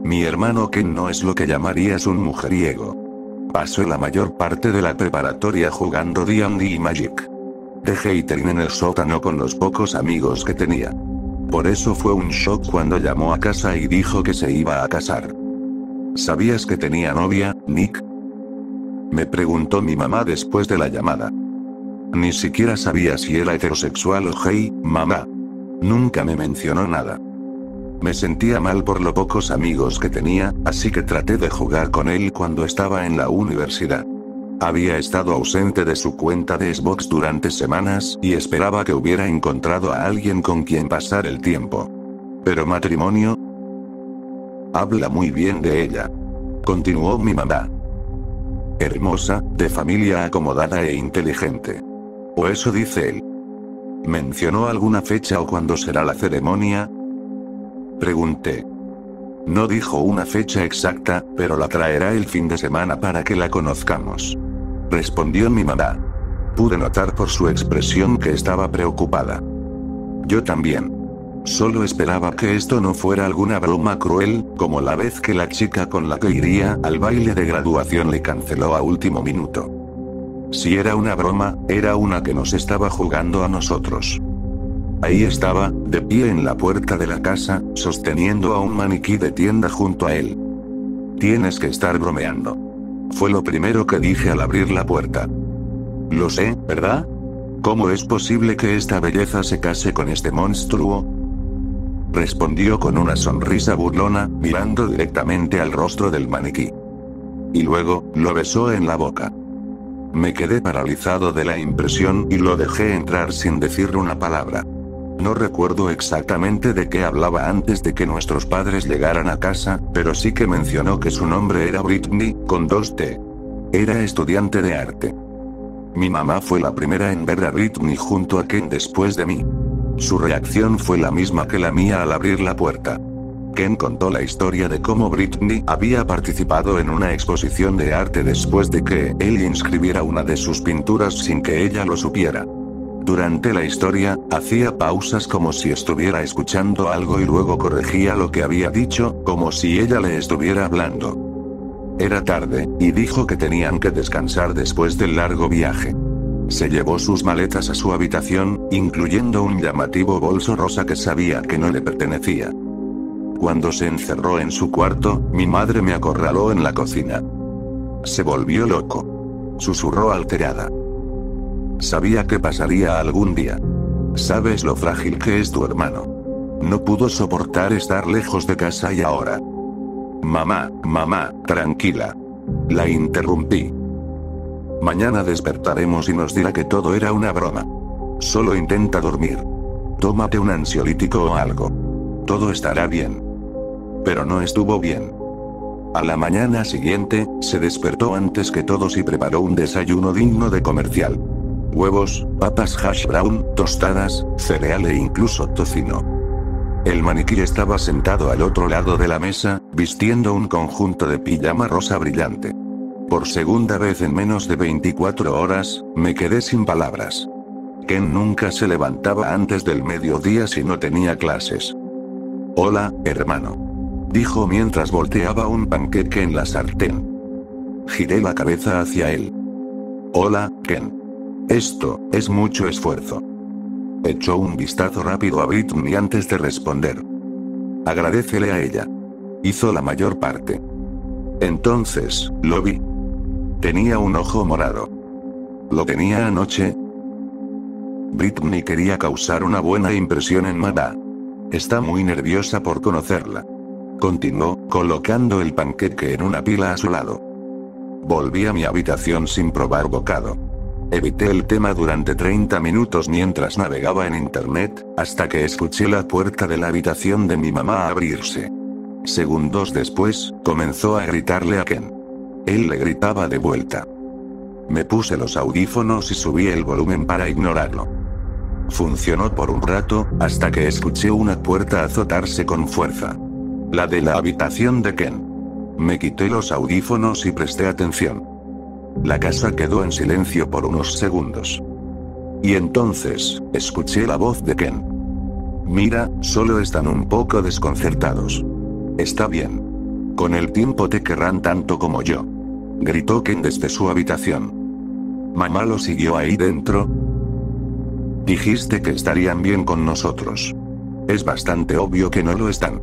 Mi hermano Ken no es lo que llamarías un mujeriego. Pasó la mayor parte de la preparatoria jugando D&D y Magic. Dejé Iterin en el sótano con los pocos amigos que tenía. Por eso fue un shock cuando llamó a casa y dijo que se iba a casar. ¿Sabías que tenía novia, Nick? Me preguntó mi mamá después de la llamada. Ni siquiera sabía si era heterosexual o gay, mamá. Nunca me mencionó nada. Me sentía mal por lo pocos amigos que tenía, así que traté de jugar con él cuando estaba en la universidad. Había estado ausente de su cuenta de Xbox durante semanas y esperaba que hubiera encontrado a alguien con quien pasar el tiempo. ¿Pero matrimonio? Habla muy bien de ella. Continuó mi mamá. Hermosa, de familia acomodada e inteligente. O eso dice él. ¿Mencionó alguna fecha o cuándo será la ceremonia? Pregunté. No dijo una fecha exacta, pero la traerá el fin de semana para que la conozcamos. Respondió mi mamá. Pude notar por su expresión que estaba preocupada. Yo también. Solo esperaba que esto no fuera alguna broma cruel, como la vez que la chica con la que iría al baile de graduación le canceló a último minuto. Si era una broma, era una que nos estaba jugando a nosotros. Ahí estaba, de pie en la puerta de la casa, sosteniendo a un maniquí de tienda junto a él. Tienes que estar bromeando. Fue lo primero que dije al abrir la puerta. Lo sé, ¿verdad? ¿Cómo es posible que esta belleza se case con este monstruo? Respondió con una sonrisa burlona, mirando directamente al rostro del maniquí. Y luego, lo besó en la boca. Me quedé paralizado de la impresión y lo dejé entrar sin decirle una palabra. No recuerdo exactamente de qué hablaba antes de que nuestros padres llegaran a casa, pero sí que mencionó que su nombre era Britney, con 2 T. Era estudiante de arte. Mi mamá fue la primera en ver a Britney junto a Ken después de mí. Su reacción fue la misma que la mía al abrir la puerta. Ken contó la historia de cómo Britney había participado en una exposición de arte después de que él inscribiera una de sus pinturas sin que ella lo supiera. Durante la historia, hacía pausas como si estuviera escuchando algo y luego corregía lo que había dicho, como si ella le estuviera hablando. Era tarde, y dijo que tenían que descansar después del largo viaje. Se llevó sus maletas a su habitación, incluyendo un llamativo bolso rosa que sabía que no le pertenecía. Cuando se encerró en su cuarto, mi madre me acorraló en la cocina. Se volvió loco. Susurró alterada. Sabía que pasaría algún día. Sabes lo frágil que es tu hermano. No pudo soportar estar lejos de casa y ahora. Mamá, tranquila. La interrumpí. Mañana despertaremos y nos dirá que todo era una broma. Solo intenta dormir. Tómate un ansiolítico o algo. Todo estará bien. Pero no estuvo bien. A la mañana siguiente, se despertó antes que todos y preparó un desayuno digno de comercial. Huevos, papas hash brown, tostadas, cereal e incluso tocino. El maniquí estaba sentado al otro lado de la mesa, vistiendo un conjunto de pijama rosa brillante. Por segunda vez en menos de 24 horas, me quedé sin palabras. Ken nunca se levantaba antes del mediodía si no tenía clases. Hola, hermano. Dijo mientras volteaba un panqueque en la sartén. Giré la cabeza hacia él. Hola, Ken. Esto es mucho esfuerzo. Echó un vistazo rápido a Britney antes de responder. Agradécele a ella. Hizo la mayor parte. Entonces, lo vi. Tenía un ojo morado. ¿Lo tenía anoche? Britney quería causar una buena impresión en Mada. Está muy nerviosa por conocerla. Continuó, colocando el panqueque en una pila a su lado. Volví a mi habitación sin probar bocado. Evité el tema durante 30 minutos mientras navegaba en internet, hasta que escuché la puerta de la habitación de mi mamá abrirse. Segundos después, comenzó a gritarle a Ken. Él le gritaba de vuelta. Me puse los audífonos y subí el volumen para ignorarlo. Funcionó por un rato, hasta que escuché una puerta azotarse con fuerza. La de la habitación de Ken. Me quité los audífonos y presté atención. La casa quedó en silencio por unos segundos. Y entonces, escuché la voz de Ken. Mira, solo están un poco desconcertados. Está bien. Con el tiempo te querrán tanto como yo. Gritó Ken desde su habitación. ¿Mamá lo siguió ahí dentro? Dijiste que estarían bien con nosotros. Es bastante obvio que no lo están.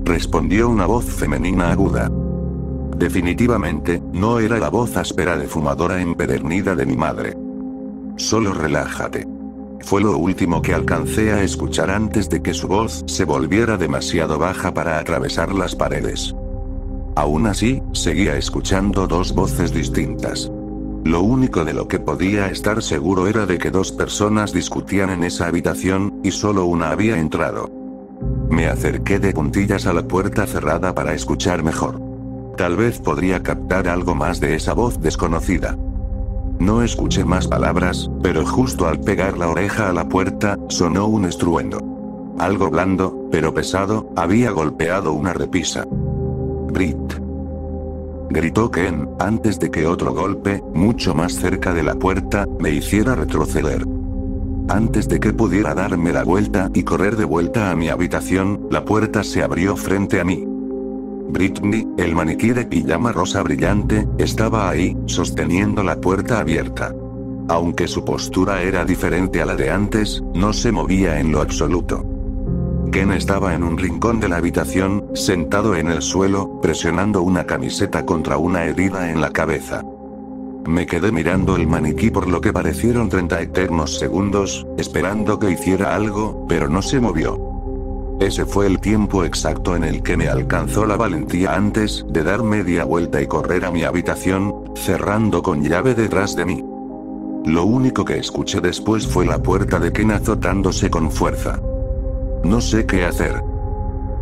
Respondió una voz femenina aguda. Definitivamente, no era la voz áspera de fumadora empedernida de mi madre. Solo relájate. Fue lo último que alcancé a escuchar antes de que su voz se volviera demasiado baja para atravesar las paredes. Aún así, seguía escuchando dos voces distintas. Lo único de lo que podía estar seguro era de que dos personas discutían en esa habitación, y solo una había entrado. Me acerqué de puntillas a la puerta cerrada para escuchar mejor. Tal vez podría captar algo más de esa voz desconocida. No escuché más palabras, pero justo al pegar la oreja a la puerta, sonó un estruendo. Algo blando, pero pesado, había golpeado una repisa. Brit. Gritó Ken, antes de que otro golpe, mucho más cerca de la puerta, me hiciera retroceder. Antes de que pudiera darme la vuelta y correr de vuelta a mi habitación, la puerta se abrió frente a mí. Britney, el maniquí de pijama rosa brillante, estaba ahí, sosteniendo la puerta abierta. Aunque su postura era diferente a la de antes, no se movía en lo absoluto. Ken estaba en un rincón de la habitación, sentado en el suelo, presionando una camiseta contra una herida en la cabeza. Me quedé mirando el maniquí por lo que parecieron 30 eternos segundos, esperando que hiciera algo, pero no se movió. Ese fue el tiempo exacto en el que me alcanzó la valentía antes de dar media vuelta y correr a mi habitación, cerrando con llave detrás de mí. Lo único que escuché después fue la puerta de Ken azotándose con fuerza. No sé qué hacer.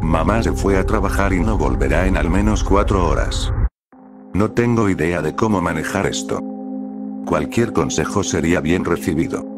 Mamá se fue a trabajar y no volverá en al menos 4 horas. No tengo idea de cómo manejar esto. Cualquier consejo sería bien recibido.